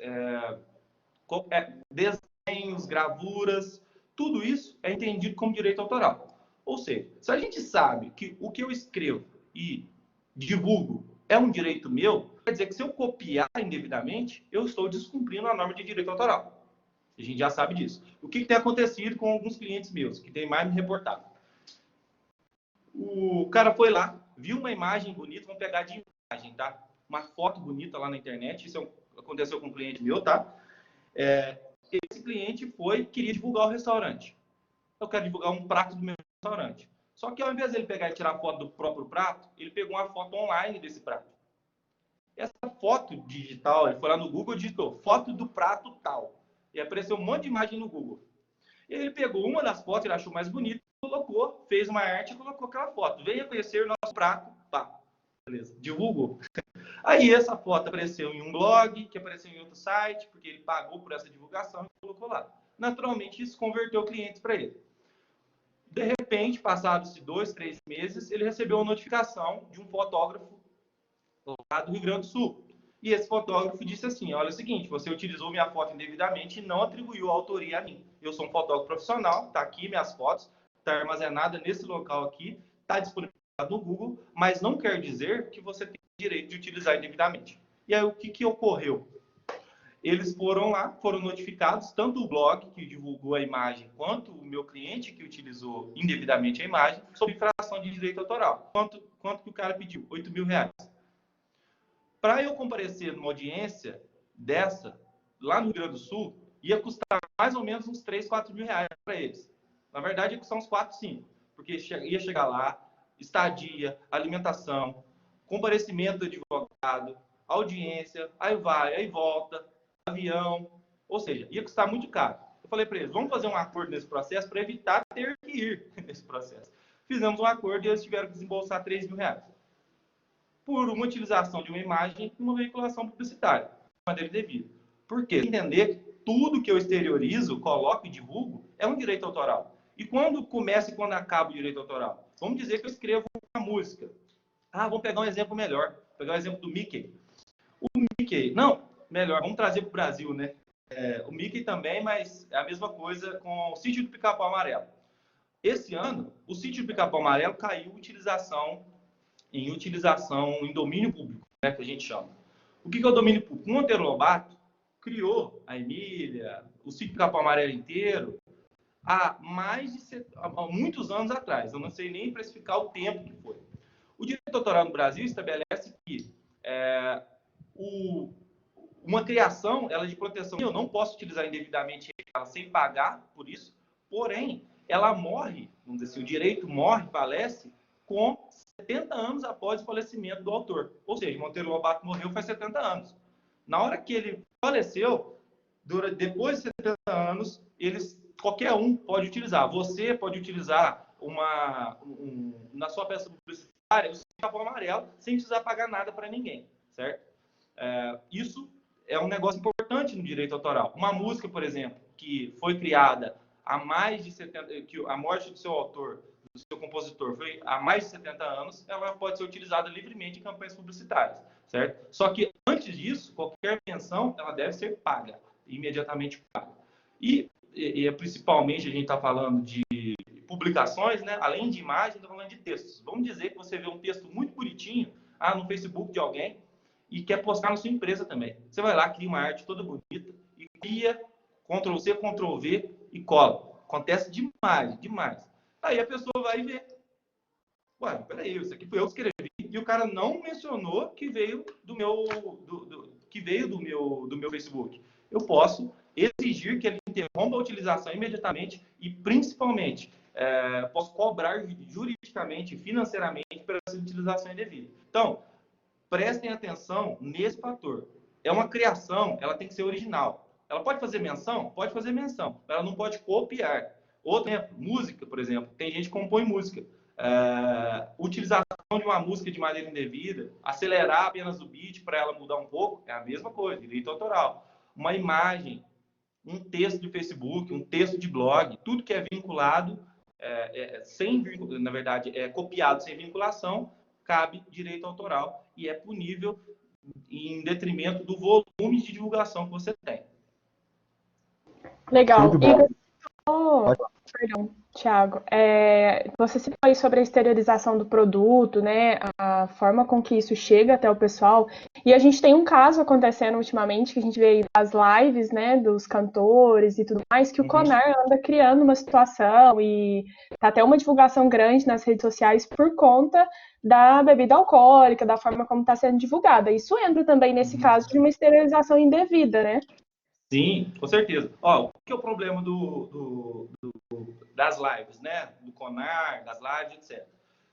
Desenhos, gravuras, tudo isso é entendido como direito autoral. Ou seja, se a gente sabe que o que eu escrevo e divulgo é um direito meu, quer dizer que se eu copiar indevidamente, eu estou descumprindo a norma de direito autoral. A gente já sabe disso. O que tem acontecido com alguns clientes meus, que tem mais me reportado? O cara foi lá, viu uma imagem bonita, vamos pegar de imagem, tá? Uma foto bonita lá na internet, isso aconteceu com um cliente meu, tá? Esse cliente queria divulgar o restaurante. Eu quero divulgar um prato do meu restaurante. Só que ao invés de ele pegar e tirar foto do próprio prato, ele pegou uma foto online desse prato. Essa foto digital, ele foi lá no Google e digitou foto do prato tal. E apareceu um monte de imagem no Google. E ele pegou uma das fotos, ele achou mais bonita, colocou, fez uma arte e colocou aquela foto. Venha conhecer o nosso prato, pá. Beleza, divulgou. Aí essa foto apareceu em um blog, que apareceu em outro site, porque ele pagou por essa divulgação e colocou lá. Naturalmente, isso converteu clientes para ele. De repente, passados 2, 3 meses, ele recebeu uma notificação de um fotógrafo lá do Rio Grande do Sul. E esse fotógrafo disse assim, olha, é o seguinte, você utilizou minha foto indevidamente e não atribuiu a autoria a mim. Eu sou um fotógrafo profissional, está aqui minhas fotos, está armazenada nesse local aqui, está disponibilizado no Google, mas não quer dizer que você tem direito de utilizar indevidamente. E aí, o que ocorreu? Eles foram lá, foram notificados, tanto o blog que divulgou a imagem, quanto o meu cliente que utilizou indevidamente a imagem, sob infração de direito autoral. Quanto que o cara pediu? R$8.000. Para eu comparecer numa audiência dessa, lá no Rio Grande do Sul, ia custar mais ou menos uns 3, 4 mil reais para eles. Na verdade, ia custar uns 4, 5, porque ia chegar lá, estadia, alimentação, comparecimento do advogado, audiência, aí vai, aí volta, avião, ou seja, ia custar muito caro. Eu falei para eles, vamos fazer um acordo nesse processo para evitar ter que ir nesse processo. Fizemos um acordo e eles tiveram que desembolsar 3 mil reais. Por uma utilização de uma imagem e uma veiculação publicitária, de maneira devida. Por quê? Entender que tudo que eu exteriorizo, coloco e divulgo é um direito autoral. E quando começa e quando acaba o direito autoral? Vamos dizer que eu escrevo uma música. Vamos pegar um exemplo melhor. Vou pegar o exemplo do Mickey. O Mickey, não, melhor, vamos trazer para o Brasil, né? O Mickey também, mas é a mesma coisa com o Sítio do Pica-Pau Amarelo. Esse ano, o Sítio do Pica-Pau Amarelo caiu em utilização em domínio público, né, que a gente chama. O que é o domínio público? O Monteiro Lobato criou a Emília, o Sítio do Capão Amarelo inteiro, há muitos anos atrás. Eu não sei nem precificar o tempo que foi. O direito autoral no Brasil estabelece uma criação, ela de proteção, eu não posso utilizar indevidamente ela sem pagar por isso, porém, ela morre, vamos dizer assim, o direito morre, falece, com 70 anos após o falecimento do autor. Ou seja, Monteiro Lobato morreu faz 70 anos. Na hora que ele faleceu, depois de 70 anos, qualquer um pode utilizar. Você pode utilizar na sua peça publicitária o Capão Amarelo sem precisar pagar nada para ninguém, certo? Isso é um negócio importante no direito autoral. Uma música, por exemplo, que foi criada há mais de 70, que a morte do seu autor, do seu compositor, foi há mais de 70 anos, ela pode ser utilizada livremente em campanhas publicitárias, certo? Só que antes disso, qualquer menção, ela deve ser paga, imediatamente paga. E principalmente a gente está falando de publicações, né? Além de imagens, está falando de textos. Vamos dizer que você vê um texto muito bonitinho no Facebook de alguém e quer postar na sua empresa também. Você vai lá, cria uma arte toda bonita e cria Ctrl+C, Ctrl+V e cola. Acontece demais, demais. Aí a pessoa vai ver. Ué, peraí, isso aqui foi eu que escrevi e o cara não mencionou que veio do meu Facebook. Eu posso exigir que ele interrompa a utilização imediatamente e, principalmente, posso cobrar juridicamente, financeiramente, por essa utilização indevida. Então, prestem atenção nesse fator. É uma criação, ela tem que ser original. Ela pode fazer menção? Pode fazer menção. Ela não pode copiar. Outro exemplo, música, por exemplo. Tem gente que compõe música. Utilização de uma música de maneira indevida, acelerar apenas o beat para ela mudar um pouco, é a mesma coisa, direito autoral. Uma imagem, um texto de Facebook, um texto de blog, tudo que é vinculado, na verdade, é copiado sem vinculação, cabe direito autoral e é punível em detrimento do volume de divulgação que você tem. Legal. Perdão, Thiago. Você citou aí sobre a exteriorização do produto, né? A forma com que isso chega até o pessoal. E a gente tem um caso acontecendo ultimamente, que a gente vê aí das lives, né? Dos cantores e tudo mais, que o Conar anda criando uma situação e tá até uma divulgação grande nas redes sociais por conta da bebida alcoólica, da forma como está sendo divulgada. Isso entra também nesse caso de uma exteriorização indevida, né? Sim, com certeza. O que é o problema das lives, né? Do Conar, das lives, etc.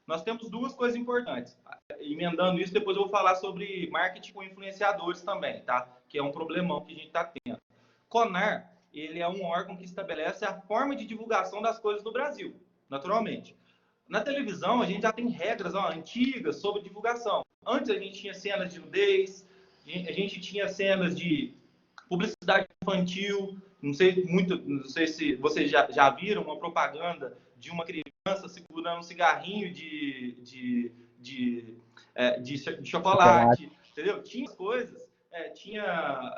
Nós temos duas coisas importantes. Emendando isso, depois eu vou falar sobre marketing com influenciadores também, tá? Que é um problemão que a gente está tendo. Conar, ele é um órgão que estabelece a forma de divulgação das coisas no Brasil, naturalmente. Na televisão, a gente já tem regras antigas sobre divulgação. Antes a gente tinha cenas de nudez, a gente tinha cenas de publicidade infantil, não sei se vocês já viram uma propaganda de uma criança segurando um cigarrinho de chocolate, entendeu? Tinha coisas, tinha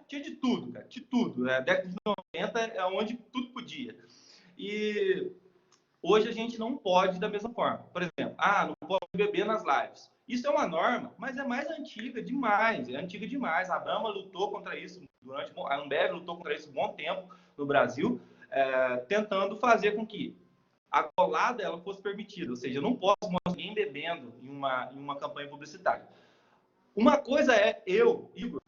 de tudo, cara, de tudo. Década de 90 é onde tudo podia. E hoje a gente não pode da mesma forma. Por exemplo, não pode beber nas lives. Isso é uma norma, mas é mais antiga demais. É antiga demais. A Brahma lutou contra isso a Ambev lutou contra isso um bom tempo no Brasil, tentando fazer com que a colada ela fosse permitida. Ou seja, eu não posso mostrar ninguém bebendo em uma campanha publicitária. Uma coisa eu, Igor,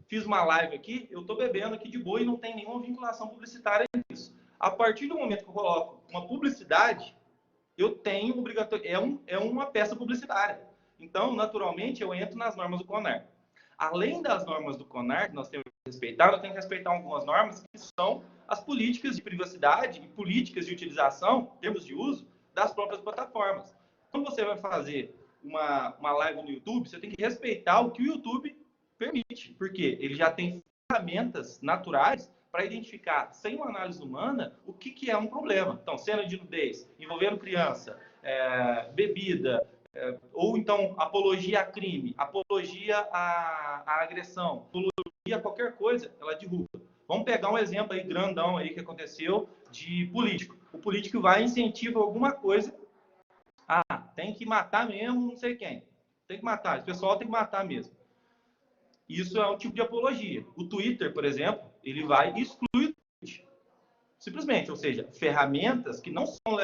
fiz uma live aqui, eu estou bebendo aqui de boa e não tem nenhuma vinculação publicitária nisso. A partir do momento que eu coloco uma publicidade, eu tenho é uma peça publicitária. Então, naturalmente, eu entro nas normas do CONAR. Além das normas do CONAR, que nós temos que respeitar, nós temos que respeitar algumas normas que são as políticas de privacidade e políticas de utilização, termos de uso, das próprias plataformas. Quando você vai fazer uma live no YouTube, você tem que respeitar o que o YouTube permite, porque ele já tem ferramentas naturais para identificar, sem uma análise humana, o que é um problema. Então, cena de nudez, envolvendo criança, bebida, ou então apologia a crime, apologia à agressão, apologia a qualquer coisa, ela derruba. Vamos pegar um exemplo aí grandão aí que aconteceu de político. O político vai incentivar alguma coisa. Tem que matar mesmo, não sei quem. Tem que matar, esse pessoal tem que matar mesmo. Isso é um tipo de apologia. O Twitter, por exemplo, ele vai excluir o tweet. Simplesmente, ou seja, ferramentas que não são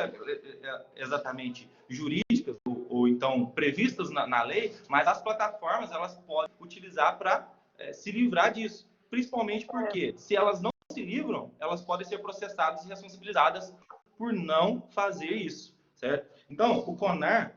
exatamente jurídicas ou então previstas na lei, mas as plataformas elas podem utilizar para se livrar disso. Principalmente porque, se elas não se livram, elas podem ser processadas e responsabilizadas por não fazer isso, certo? Então, o CONAR,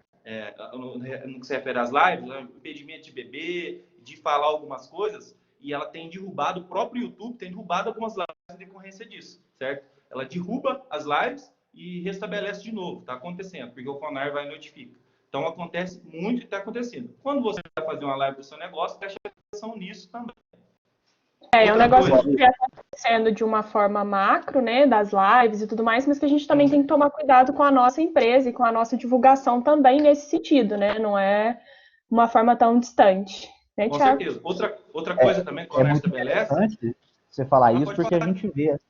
no que se refere às lives, o impedimento de beber, de falar algumas coisas, e ela tem derrubado, o próprio YouTube tem derrubado algumas lives em decorrência disso, certo? Ela derruba as lives e restabelece de novo, está acontecendo, porque o CONAR vai e notifica. Então, acontece muito e está acontecendo. Quando você vai fazer uma live do seu negócio, preste atenção nisso também. É um negócio que está acontecendo de uma forma macro, né, das lives e tudo mais, mas que a gente também tem que tomar cuidado com a nossa empresa e com a nossa divulgação também nesse sentido, né? Não é uma forma tão distante. Né, com Thiago? certeza. Outra coisa também que o CONAR estabelece... É muito interessante você falar isso, porque falar.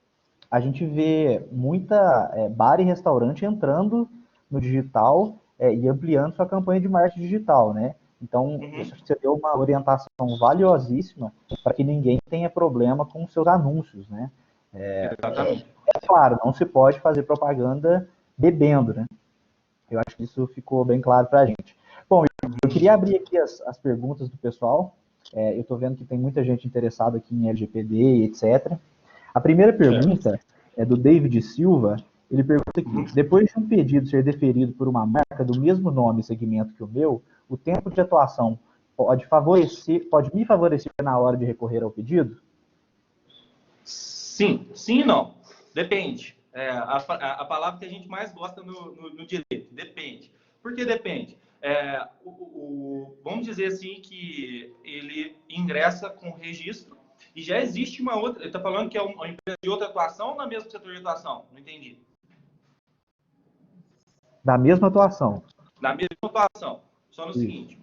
A gente vê muita bar e restaurante entrando no digital e ampliando sua campanha de marketing digital, né? Então, você deu uma orientação valiosíssima para que ninguém tenha problema com seus anúncios, né? Exatamente. Claro, não se pode fazer propaganda bebendo, né? Eu acho que isso ficou bem claro para a gente. Bom, eu queria abrir aqui as perguntas do pessoal. Eu estou vendo que tem muita gente interessada aqui em LGPD, etc. A primeira pergunta é do David Silva. Ele pergunta aqui: depois de um pedido ser deferido por uma marca do mesmo nome e segmento que o meu, o tempo de atuação pode me favorecer na hora de recorrer ao pedido? Sim e não. Depende. A palavra que a gente mais gosta no direito. Depende. Por que depende? Vamos dizer assim que ele ingressa com registro e já existe uma outra... Ele está falando que é uma empresa de outra atuação ou na mesma setor de atuação? Não entendi. Da mesma atuação. Da mesma atuação. Só no seguinte.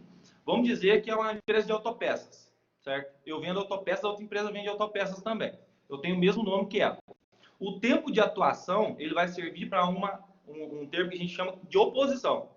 Vamos dizer que é uma empresa de autopeças, certo? Eu vendo autopeças, a outra empresa vende autopeças também. Eu tenho o mesmo nome que ela. O tempo de atuação, ele vai servir para um termo que a gente chama de oposição.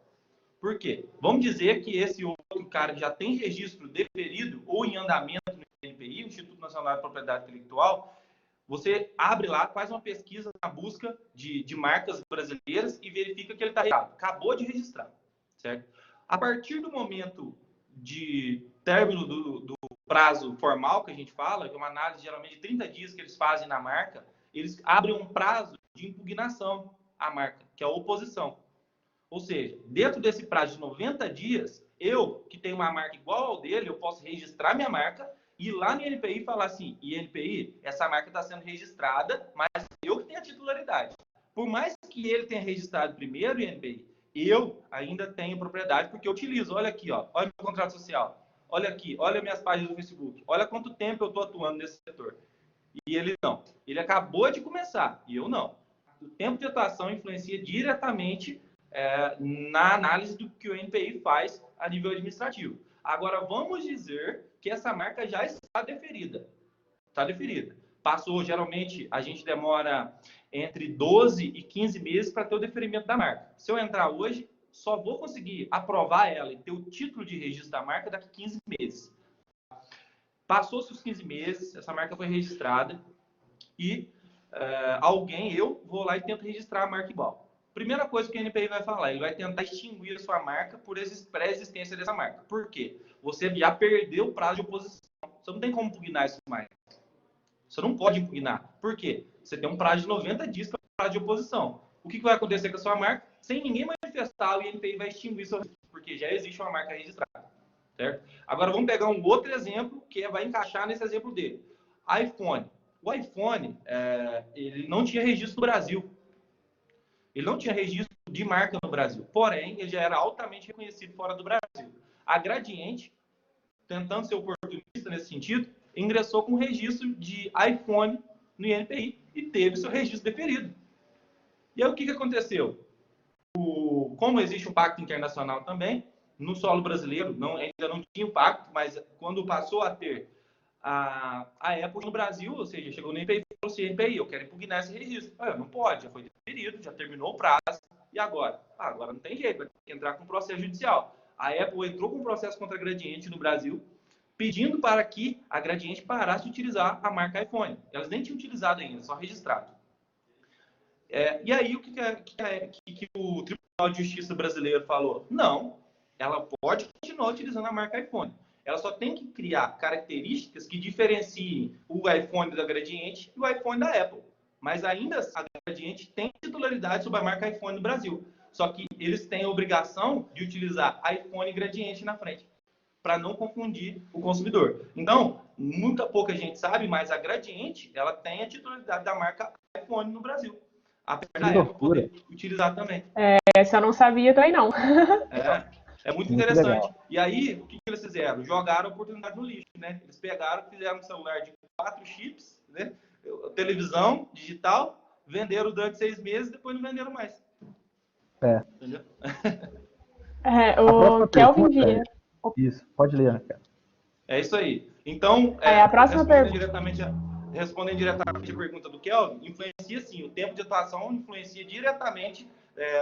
Por quê? Vamos dizer que esse outro cara já tem registro deferido ou em andamento no INPI, Instituto Nacional de Propriedade Intelectual. Você abre lá, faz uma pesquisa na busca de marcas brasileiras e verifica que ele está registrado. Acabou de registrar, certo? A partir do momento de término do prazo formal que a gente fala, que é uma análise geralmente de 30 dias que eles fazem na marca, eles abrem um prazo de impugnação à marca, que é a oposição. Ou seja, dentro desse prazo de 90 dias, eu, que tenho uma marca igual ao dele, eu posso registrar minha marca e ir lá no INPI e falar assim: INPI, essa marca está sendo registrada, mas eu que tenho a titularidade. Por mais que ele tenha registrado primeiro o INPI, eu ainda tenho propriedade porque eu utilizo. Olha aqui, ó, olha meu contrato social. Olha aqui, olha minhas páginas do Facebook. Olha quanto tempo eu estou atuando nesse setor. E ele não. Ele acabou de começar e eu não. O tempo de atuação influencia diretamente na análise do que o INPI faz a nível administrativo. Agora, vamos dizer que essa marca já está deferida. Está deferida. Passou, geralmente, a gente demora entre 12 e 15 meses para ter o deferimento da marca. Se eu entrar hoje, só vou conseguir aprovar ela e ter o título de registro da marca daqui a 15 meses. Passou-se os 15 meses, essa marca foi registrada e eu vou lá e tento registrar a marca igual. Primeira coisa que o INPI vai falar, ele vai tentar extinguir a sua marca por pré-existência dessa marca. Por quê? Você já perdeu o prazo de oposição. Você não tem como impugnar isso mais. Você não pode impugnar. Por quê? Você tem um prazo de 90 dias para o prazo de oposição. O que vai acontecer com a sua marca? Sem ninguém manifestar, o INPI vai extinguir seu registro, porque já existe uma marca registrada. Certo? Agora vamos pegar um outro exemplo que vai encaixar nesse exemplo dele. iPhone. O iPhone, ele não tinha registro no Brasil. Ele não tinha registro de marca no Brasil. Porém, ele já era altamente reconhecido fora do Brasil. A Gradiente, tentando ser oportunista nesse sentido, ingressou com registro de iPhone no INPI e teve seu registro deferido. E aí o que aconteceu? Como existe um pacto internacional também, no solo brasileiro ainda não tinha o pacto, mas quando passou a ter a Apple no Brasil, ou seja, chegou no INPI e falou assim: INPI, eu quero impugnar esse registro. Não pode, já foi deferido, já terminou o prazo. E agora? Agora não tem jeito, vai ter que entrar com processo judicial. A Apple entrou com um processo contra a Gradiente no Brasil, pedindo para que a Gradiente parasse de utilizar a marca iPhone. Elas nem tinham utilizado ainda, só registrado. E aí, o que o Tribunal de Justiça brasileiro falou? Não, ela pode continuar utilizando a marca iPhone. Ela só tem que criar características que diferenciem o iPhone da Gradiente e o iPhone da Apple. Mas ainda a Gradiente tem titularidade sobre a marca iPhone no Brasil. Só que eles têm a obrigação de utilizar iPhone e Gradiente na frente, para não confundir o consumidor. Então, muita pouca gente sabe, mas a Gradiente, ela tem a titularidade da marca iPhone no Brasil. Apesar da Apple poder utilizar também. Essa eu não sabia também, não. É muito interessante. Legal. E aí, o que eles fizeram? Jogaram a oportunidade no lixo, né? Eles pegaram, fizeram um celular de 4 chips, né? Televisão digital, venderam durante 6 meses, depois não venderam mais. Entendeu? O Kelvin Vieira. Isso, pode ler, Raquel. É isso aí. Então, a próxima pergunta. Respondendo diretamente a pergunta do Kelvin, influencia sim, o tempo de atuação influencia diretamente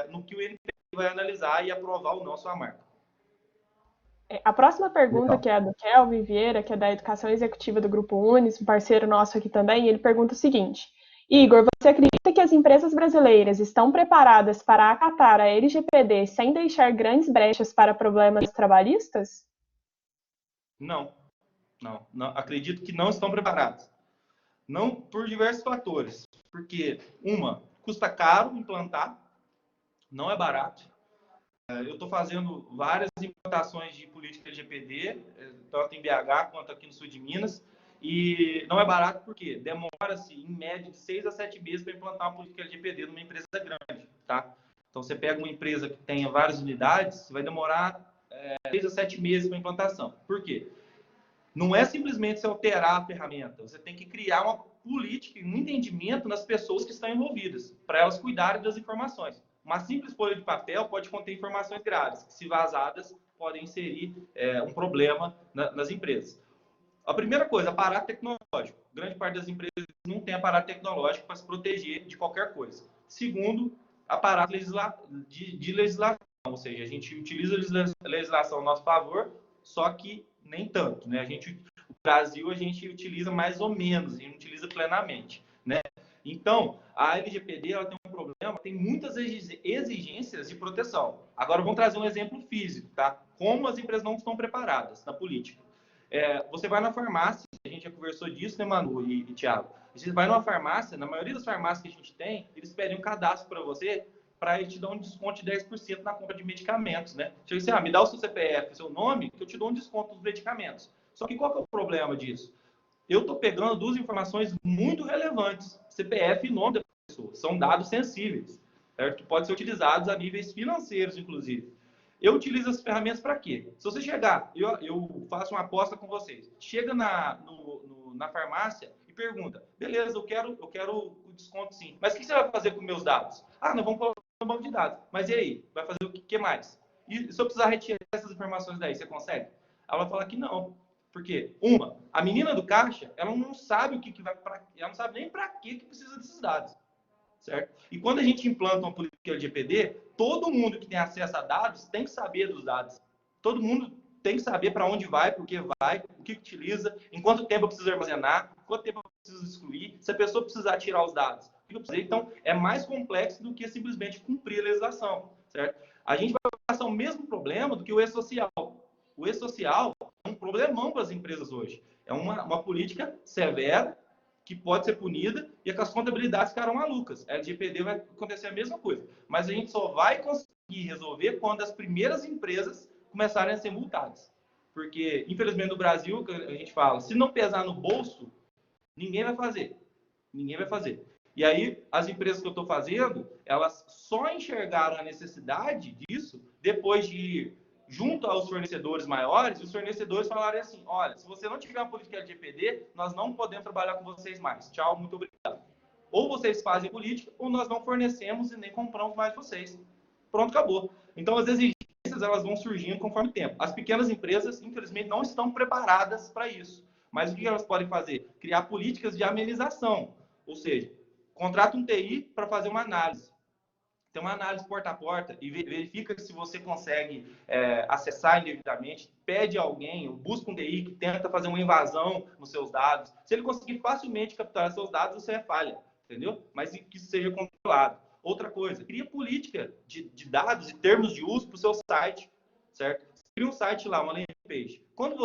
no que o NPI vai analisar e aprovar ou não sua marca. A próxima pergunta, que é a do Kelvin Vieira, que é da Educação Executiva do Grupo Unis, um parceiro nosso aqui também, ele pergunta o seguinte: Igor, você acredita que as empresas brasileiras estão preparadas para acatar a LGPD sem deixar grandes brechas para problemas trabalhistas? Não. Acredito que não estão preparadas. Não por diversos fatores. Porque, custa caro implantar, não é barato. Eu estou fazendo várias implantações de política LGPD, tanto em BH quanto aqui no sul de Minas, e não é barato porque demora-se, em média, de 6 a 7 meses para implantar uma política LGPD numa empresa grande, tá? Então, você pega uma empresa que tenha várias unidades, vai demorar 6 a 7 meses para implantação. Por quê? Não é simplesmente você alterar a ferramenta, você tem que criar uma política e um entendimento nas pessoas que estão envolvidas, para elas cuidarem das informações. Uma simples folha de papel pode conter informações graves, que, se vazadas, podem inserir um problema nas empresas. A primeira coisa, aparato tecnológico. Grande parte das empresas não tem aparato tecnológico para se proteger de qualquer coisa. Segundo, aparato de legislação, ou seja, a gente utiliza a legislação a nosso favor, só que nem tanto, né? O Brasil, a gente utiliza mais ou menos, a gente não utiliza plenamente, né? Então, a LGPD, ela tem um problema, tem muitas exigências de proteção. Agora, vamos trazer um exemplo físico, tá? Como as empresas não estão preparadas na política. Você vai na farmácia, a gente já conversou disso, né, Manu e Thiago? Você vai numa farmácia, na maioria das farmácias que a gente tem, eles pedem um cadastro para você, para ele te dar um desconto de 10% na compra de medicamentos, né? Chega assim, me dá o seu CPF, o seu nome, que eu te dou um desconto nos medicamentos. Só que qual que é o problema disso? Eu estou pegando duas informações muito relevantes, CPF e nome da pessoa. São dados sensíveis, certo? Que podem ser utilizados a níveis financeiros, inclusive. Eu utilizo as ferramentas para quê? Se você chegar, eu faço uma aposta com vocês. Chega na farmácia e pergunta, beleza, eu quero o desconto sim. Mas o que você vai fazer com meus dados? Nós vamos colocar no banco de dados. Mas e aí? Vai fazer o que mais? E se eu precisar retirar essas informações daí, você consegue? Ela vai falar que não. Por quê? A menina do caixa, ela não sabe o que vai para, ela não sabe nem para que precisa desses dados. Certo? E quando a gente implanta uma política LGPD, todo mundo que tem acesso a dados tem que saber dos dados. Todo mundo tem que saber para onde vai, por que vai, o que utiliza, em quanto tempo eu preciso armazenar, quanto tempo eu preciso excluir, se a pessoa precisar tirar os dados. O que eu preciso? Então, é mais complexo do que simplesmente cumprir a legislação. Certo? A gente vai passar o mesmo problema do que o e-social. O e-social é um problemão para as empresas hoje. É uma política severa, que pode ser punida, e que as contabilidades ficaram malucas. A LGPD vai acontecer a mesma coisa. Mas a gente só vai conseguir resolver quando as primeiras empresas começarem a ser multadas. Porque, infelizmente, no Brasil, a gente fala, se não pesar no bolso, ninguém vai fazer. Ninguém vai fazer. E aí, as empresas que eu estou fazendo, elas só enxergaram a necessidade disso depois de ir junto aos fornecedores maiores, e os fornecedores falarem assim, olha, se você não tiver uma política LGPD, nós não podemos trabalhar com vocês mais. Tchau, muito obrigado. Ou vocês fazem política, ou nós não fornecemos e nem compramos mais vocês. Pronto, acabou. Então, as exigências, elas vão surgindo conforme o tempo. As pequenas empresas, infelizmente, não estão preparadas para isso. Mas o que elas podem fazer? Criar políticas de amenização. Ou seja, contrata um TI para fazer uma análise. Tem uma análise porta a porta e verifica se você consegue acessar indevidamente, pede a alguém, ou busca um TI que tenta fazer uma invasão nos seus dados. Se ele conseguir facilmente capturar seus dados, você é falha. entendeu? Mas que isso seja controlado. Outra coisa, cria política de dados e termos de uso para o seu site, certo? Cria um site lá, uma landing page. Quando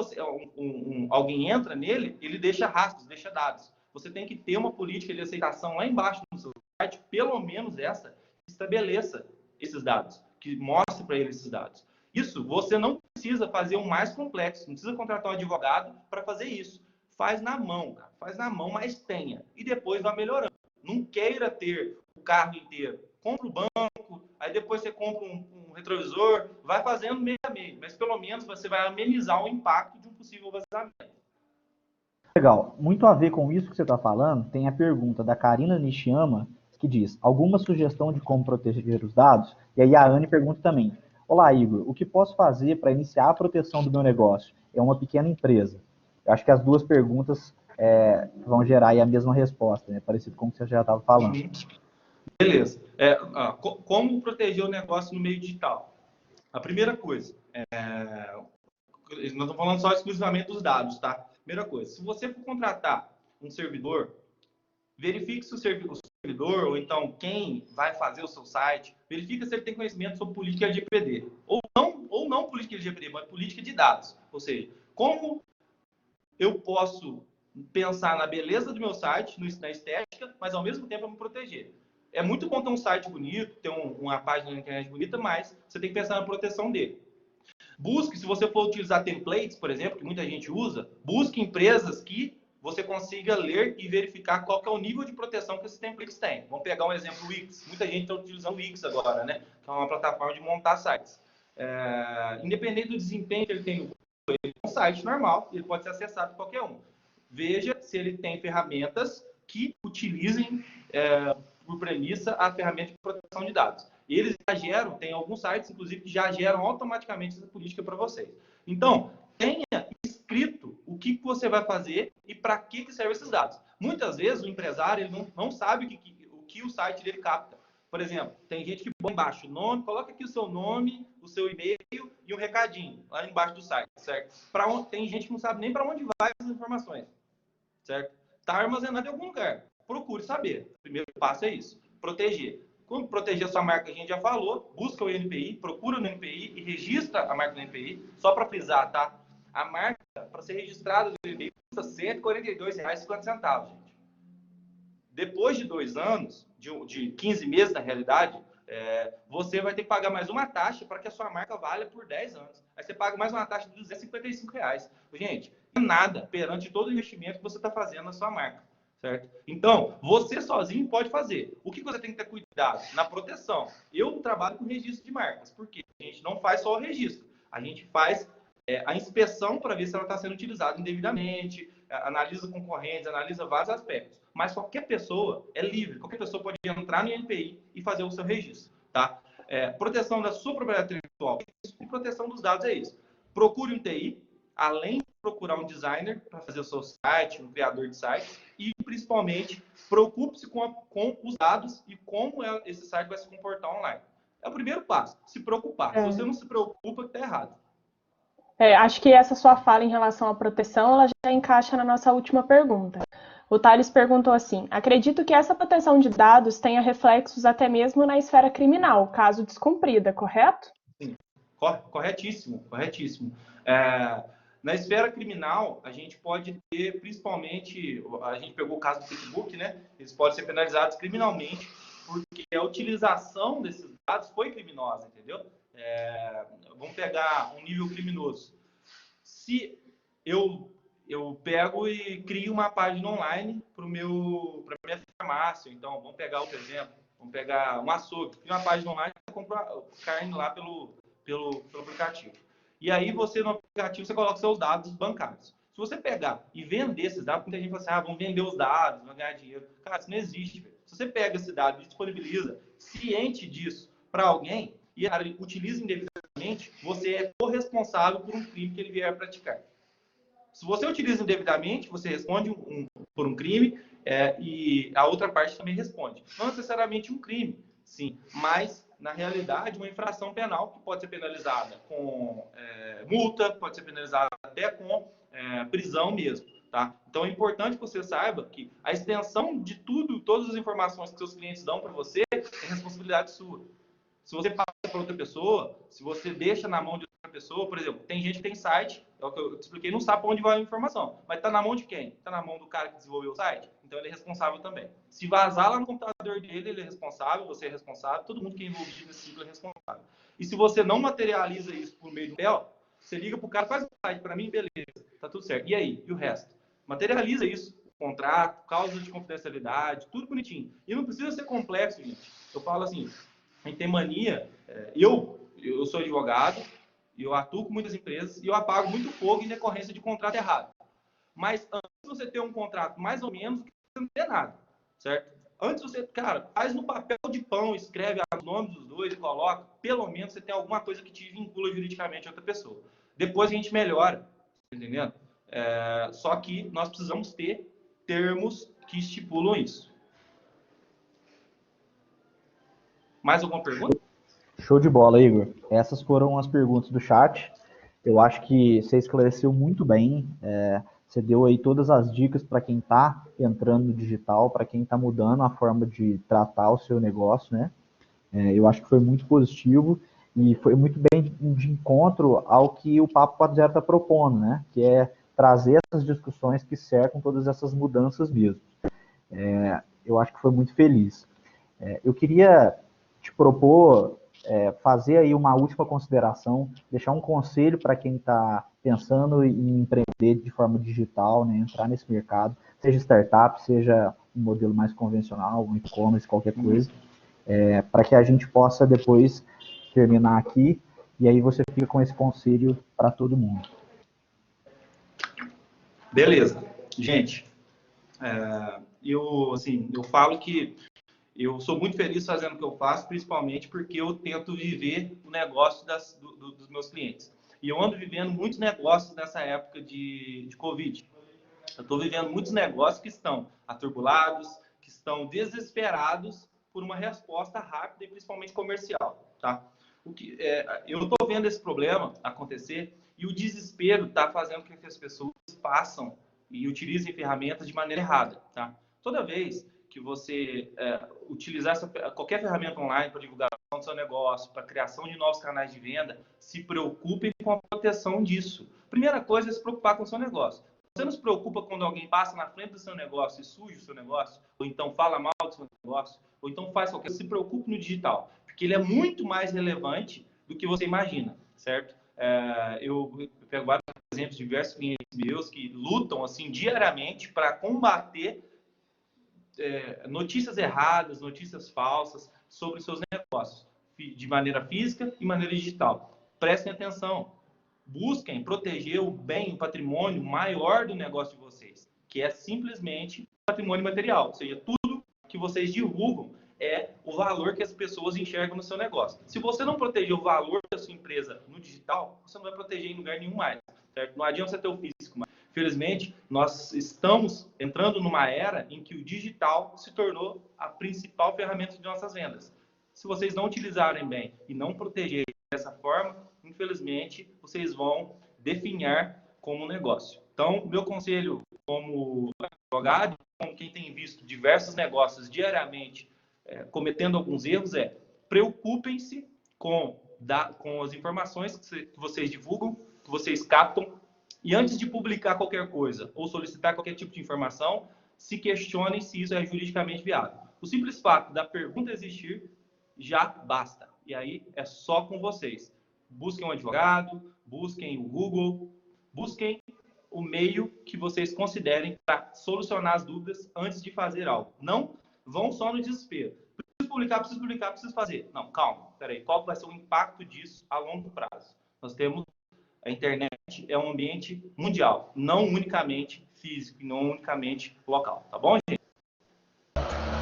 alguém entra nele, ele deixa rastros, deixa dados. Você tem que ter uma política de aceitação lá embaixo no seu site, pelo menos essa, que estabeleça esses dados, que mostre para ele esses dados. Isso, você não precisa fazer um mais complexo, não precisa contratar um advogado para fazer isso. Faz na mão, cara. Faz na mão, mas tenha. E depois vai melhorando. Não queira ter o carro inteiro. Compra o banco, aí depois você compra um retrovisor, vai fazendo meio a meio. Mas pelo menos você vai amenizar o impacto de um possível vazamento. Legal. Muito a ver com isso que você está falando, tem a pergunta da Karina Nishiyama, que diz, alguma sugestão de como proteger os dados? E aí a Anne pergunta também, olá Igor, o que posso fazer para iniciar a proteção do meu negócio? É uma pequena empresa. Eu acho que as duas perguntas vão gerar aí a mesma resposta, né? Parecido com o que você já estava falando. Beleza. Como proteger o negócio no meio digital? A primeira coisa, nós estamos falando só exclusivamente dos dados, tá? Primeira coisa, se você for contratar um servidor, verifique se o servidor, ou então quem vai fazer o seu site, verifique se ele tem conhecimento sobre política LGPD. Ou não política LGPD, mas política de dados. Ou seja, como eu posso pensar na beleza do meu site, na estética, mas ao mesmo tempo eu me proteger. É muito bom ter um site bonito, ter uma página na internet bonita, mas você tem que pensar na proteção dele. Busque, se você for utilizar templates, por exemplo, que muita gente usa, busque empresas que você consiga ler e verificar qual que é o nível de proteção que esses templates têm. Vamos pegar um exemplo, o Wix. Muita gente está utilizando o Wix agora, né? Que é uma plataforma de montar sites. Independente do desempenho que ele tem no Google, ele é um site normal, ele pode ser acessado por qualquer um. Veja se ele tem ferramentas que utilizem, por premissa, a ferramenta de proteção de dados. Eles já geram, tem alguns sites, inclusive, que já geram automaticamente essa política para vocês. Então, tenha escrito o que você vai fazer e para que servem esses dados. Muitas vezes o empresário ele não sabe o que o site dele capta. Por exemplo, tem gente que põe embaixo o nome, coloca aqui o seu nome, o seu e-mail e um recadinho lá embaixo do site, certo? Tem gente que não sabe nem para onde vai essas informações, certo? Está armazenado em algum lugar. Procure saber. O primeiro passo é isso, proteger. Quando proteger a sua marca, a gente já falou, busca o INPI, procura no INPI e registra a marca no INPI, só para frisar, tá? A marca, para ser registrada no INPI, custa R$ 142,50, gente. Depois de 2 anos, de 15 meses na realidade, você vai ter que pagar mais uma taxa para que a sua marca valha por 10 anos. Aí você paga mais uma taxa de R$255. Gente, é nada perante todo o investimento que você está fazendo na sua marca. Certo? Então, você sozinho pode fazer. O que você tem que ter cuidado? Na proteção. Eu trabalho com registro de marcas, porque a gente não faz só o registro. A gente faz a inspeção para ver se ela está sendo utilizada indevidamente, analisa concorrentes, analisa vários aspectos. Mas qualquer pessoa é livre, qualquer pessoa pode entrar no INPI e fazer o seu registro. Tá? Proteção da sua propriedade intelectual e proteção dos dados é isso. Procure um TI, além de procurar um designer para fazer o seu site, um criador de site, e principalmente preocupe-se com os dados e como esse site vai se comportar online. É o primeiro passo, se preocupar. Se você não se preocupa, está errado. Acho que essa sua fala em relação à proteção, ela já encaixa na nossa última pergunta. O Thales perguntou assim, acredito que essa proteção de dados tenha reflexos até mesmo na esfera criminal, caso descumprida, correto? Sim, corretíssimo. Na esfera criminal, a gente pode ter, principalmente, a gente pegou o caso do Facebook, né? Eles podem ser penalizados criminalmente, porque a utilização desses dados foi criminosa, entendeu? Vamos pegar um nível criminoso. Se eu pego e crio uma página online para minha farmácia, então, vamos pegar outro exemplo, vamos pegar um açougue, cria uma página online e compra carne lá pelo aplicativo. E aí você no aplicativo você coloca seus dados bancários. Se você pegar e vender esses dados, muita gente fala assim, vamos vender os dados, vamos ganhar dinheiro. Cara, isso não existe, velho. Se você pega esse dado e disponibiliza, ciente disso para alguém e utiliza indevidamente, você é corresponsável por um crime que ele vier a praticar. Se você utiliza indevidamente, você responde por um crime e a outra parte também responde. Não necessariamente um crime, sim, mas na realidade, uma infração penal que pode ser penalizada com multa, pode ser penalizada até com prisão mesmo, tá? Então é importante que você saiba que a extensão de tudo, todas as informações que seus clientes dão para você, é responsabilidade sua. Se você passa para outra pessoa, se você deixa na mão de outra pessoa, por exemplo, tem gente que tem site, é o que eu te expliquei, não sabe para onde vai a informação. Mas está na mão de quem? Está na mão do cara que desenvolveu o site? Então ele é responsável também. Se vazar lá no computador dele, ele é responsável, você é responsável, todo mundo que é envolvido nesse ciclo é responsável. E se você não materializa isso por meio do papel, você liga para o cara, faz um site para mim, beleza, tá tudo certo. E aí? E o resto? Materializa isso. Contrato, cláusula de confidencialidade, tudo bonitinho. E não precisa ser complexo, gente. Eu falo assim, a gente tem mania, eu sou advogado, eu atuo com muitas empresas e eu apago muito fogo em decorrência de contrato errado. Mas antes de você ter um contrato mais ou menos, você não ter nada, certo? Antes você, cara, faz no papel de pão, escreve os nomes dos dois e coloca, pelo menos você tem alguma coisa que te vincula juridicamente a outra pessoa. Depois a gente melhora, tá entendendo? Só que nós precisamos ter termos que estipulam isso. Mais alguma pergunta? Show de bola, Igor. Essas foram as perguntas do chat. Eu acho que você esclareceu muito bem. Você deu aí todas as dicas para quem está entrando no digital, para quem está mudando a forma de tratar o seu negócio, né? Eu acho que foi muito positivo e foi muito bem de encontro ao que o Papo 4.0 está propondo, né? Que é trazer essas discussões que cercam todas essas mudanças mesmo. Eu acho que foi muito feliz. Eu queria te propor fazer aí uma última consideração, deixar um conselho para quem está pensando em empreender de forma digital, né, entrar nesse mercado, seja startup, seja um modelo mais convencional, um e-commerce, qualquer coisa, para que a gente possa depois terminar aqui e aí você fica com esse conselho para todo mundo. Beleza. Gente, eu falo que eu sou muito feliz fazendo o que eu faço, principalmente porque eu tento viver o negócio dos meus clientes. E eu ando vivendo muitos negócios nessa época de Covid. Eu estou vivendo muitos negócios que estão aturbulados, que estão desesperados por uma resposta rápida e principalmente comercial. Tá? Eu estou vendo esse problema acontecer e o desespero está fazendo com que as pessoas façam e utilizem ferramentas de maneira errada. Tá? Toda vez que você utilizar qualquer ferramenta online para divulgação do seu negócio, para criação de novos canais de venda, se preocupe com a proteção disso. Primeira coisa é se preocupar com o seu negócio. Você não se preocupa quando alguém passa na frente do seu negócio e suja o seu negócio, ou então fala mal do seu negócio, ou então faz qualquer coisa, se preocupe no digital, porque ele é muito mais relevante do que você imagina, certo? Eu pego vários exemplos de diversos clientes meus que lutam assim diariamente para combater notícias erradas, notícias falsas sobre os seus negócios, de maneira física e maneira digital. Prestem atenção. Busquem proteger o bem, o patrimônio maior do negócio de vocês, que é simplesmente patrimônio material. Ou seja, tudo que vocês divulgam é o valor que as pessoas enxergam no seu negócio. Se você não proteger o valor da sua empresa no digital, você não vai proteger em lugar nenhum mais. Certo? Não adianta você ter o físico, mas felizmente nós estamos entrando numa era em que o digital se tornou a principal ferramenta de nossas vendas. Se vocês não utilizarem bem e não protegerem dessa forma, infelizmente, vocês vão definhar como negócio. Então, meu conselho como advogado, como quem tem visto diversos negócios diariamente cometendo alguns erros, preocupem-se com as informações que vocês divulgam, que vocês captam, e antes de publicar qualquer coisa ou solicitar qualquer tipo de informação, se questionem se isso é juridicamente viável. O simples fato da pergunta existir já basta. E aí é só com vocês. Busquem um advogado, busquem o Google, busquem o meio que vocês considerem para solucionar as dúvidas antes de fazer algo. Não vão só no desespero. Preciso publicar, preciso fazer. Não, calma, peraí. Qual vai ser o impacto disso a longo prazo? Nós temos a internet é um ambiente mundial, não unicamente físico, não unicamente local. Tá bom, gente?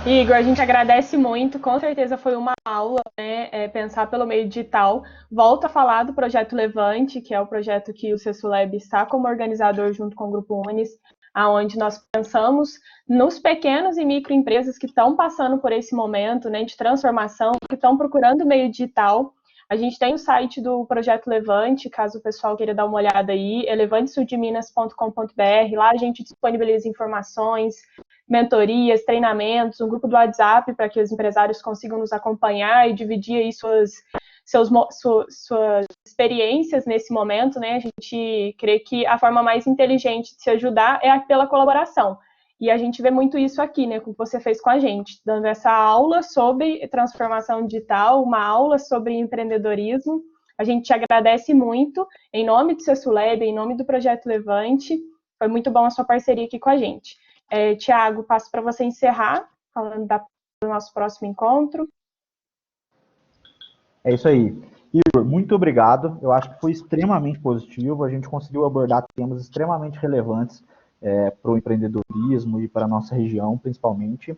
Igor, a gente agradece muito, com certeza foi uma aula, né, pensar pelo meio digital. Volto a falar do Projeto Levante, que é o projeto que o CESULEB está como organizador junto com o Grupo Unis, onde nós pensamos nos pequenos e microempresas que estão passando por esse momento, né, de transformação, que estão procurando o meio digital. A gente tem o site do Projeto Levante, caso o pessoal queira dar uma olhada aí, é levantesudminas.com.br. Lá a gente disponibiliza informações, mentorias, treinamentos, um grupo do WhatsApp para que os empresários consigam nos acompanhar e dividir aí suas experiências nesse momento, né? A gente crê que a forma mais inteligente de se ajudar é pela colaboração. E a gente vê muito isso aqui, né, como você fez com a gente, dando essa aula sobre transformação digital, uma aula sobre empreendedorismo. A gente te agradece muito, em nome do CESULEB, em nome do Projeto Levante. Foi muito bom a sua parceria aqui com a gente. Tiago, passo para você encerrar, falando do nosso próximo encontro. É isso aí. Igor, muito obrigado. Eu acho que foi extremamente positivo. A gente conseguiu abordar temas extremamente relevantes para o empreendedorismo e para a nossa região, principalmente.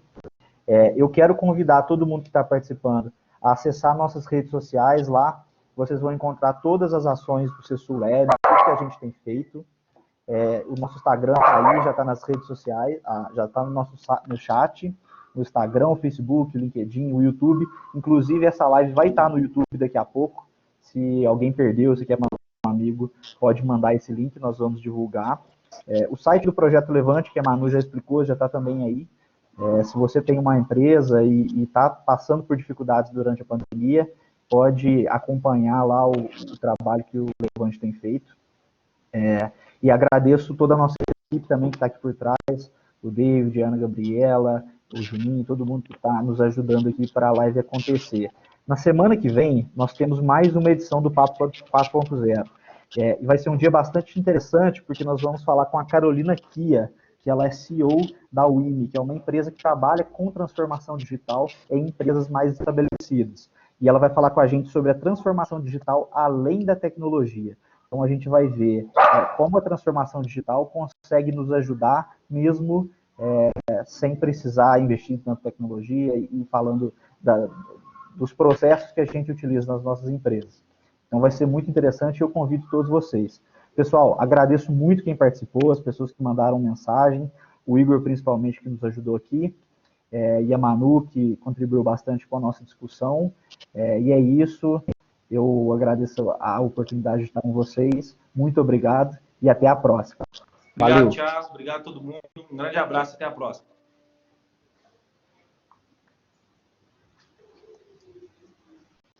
Eu quero convidar todo mundo que está participando a acessar nossas redes sociais. Lá vocês vão encontrar todas as ações do CESULEB, tudo que a gente tem feito. O nosso Instagram está aí, já está nas redes sociais, já está no chat, no Instagram, o Facebook, o LinkedIn, o YouTube. Inclusive, essa live vai estar no YouTube daqui a pouco. Se alguém perdeu, se quer mandar um amigo, pode mandar esse link, nós vamos divulgar. O site do Projeto Levante, que a Manu já explicou, já está também aí. Se você tem uma empresa e está passando por dificuldades durante a pandemia, pode acompanhar lá o trabalho que o Levante tem feito. E agradeço toda a nossa equipe também que está aqui por trás, o David, a Ana Gabriela, o Juninho, todo mundo que está nos ajudando aqui para a live acontecer. Na semana que vem, nós temos mais uma edição do Papo 4.0. E vai ser um dia bastante interessante, porque nós vamos falar com a Carolina Kia, que ela é CEO da WIMI, que é uma empresa que trabalha com transformação digital em empresas mais estabelecidas. E ela vai falar com a gente sobre a transformação digital além da tecnologia. Então, a gente vai ver como a transformação digital consegue nos ajudar, mesmo sem precisar investir em tanta tecnologia e falando dos processos que a gente utiliza nas nossas empresas. Então, vai ser muito interessante e eu convido todos vocês. Pessoal, agradeço muito quem participou, as pessoas que mandaram mensagem, o Igor, principalmente, que nos ajudou aqui, e a Manu, que contribuiu bastante com a nossa discussão. E é isso. Eu agradeço a oportunidade de estar com vocês. Muito obrigado e até a próxima. Obrigado, Valeu. Thiago. Obrigado a todo mundo. Um grande abraço e até a próxima.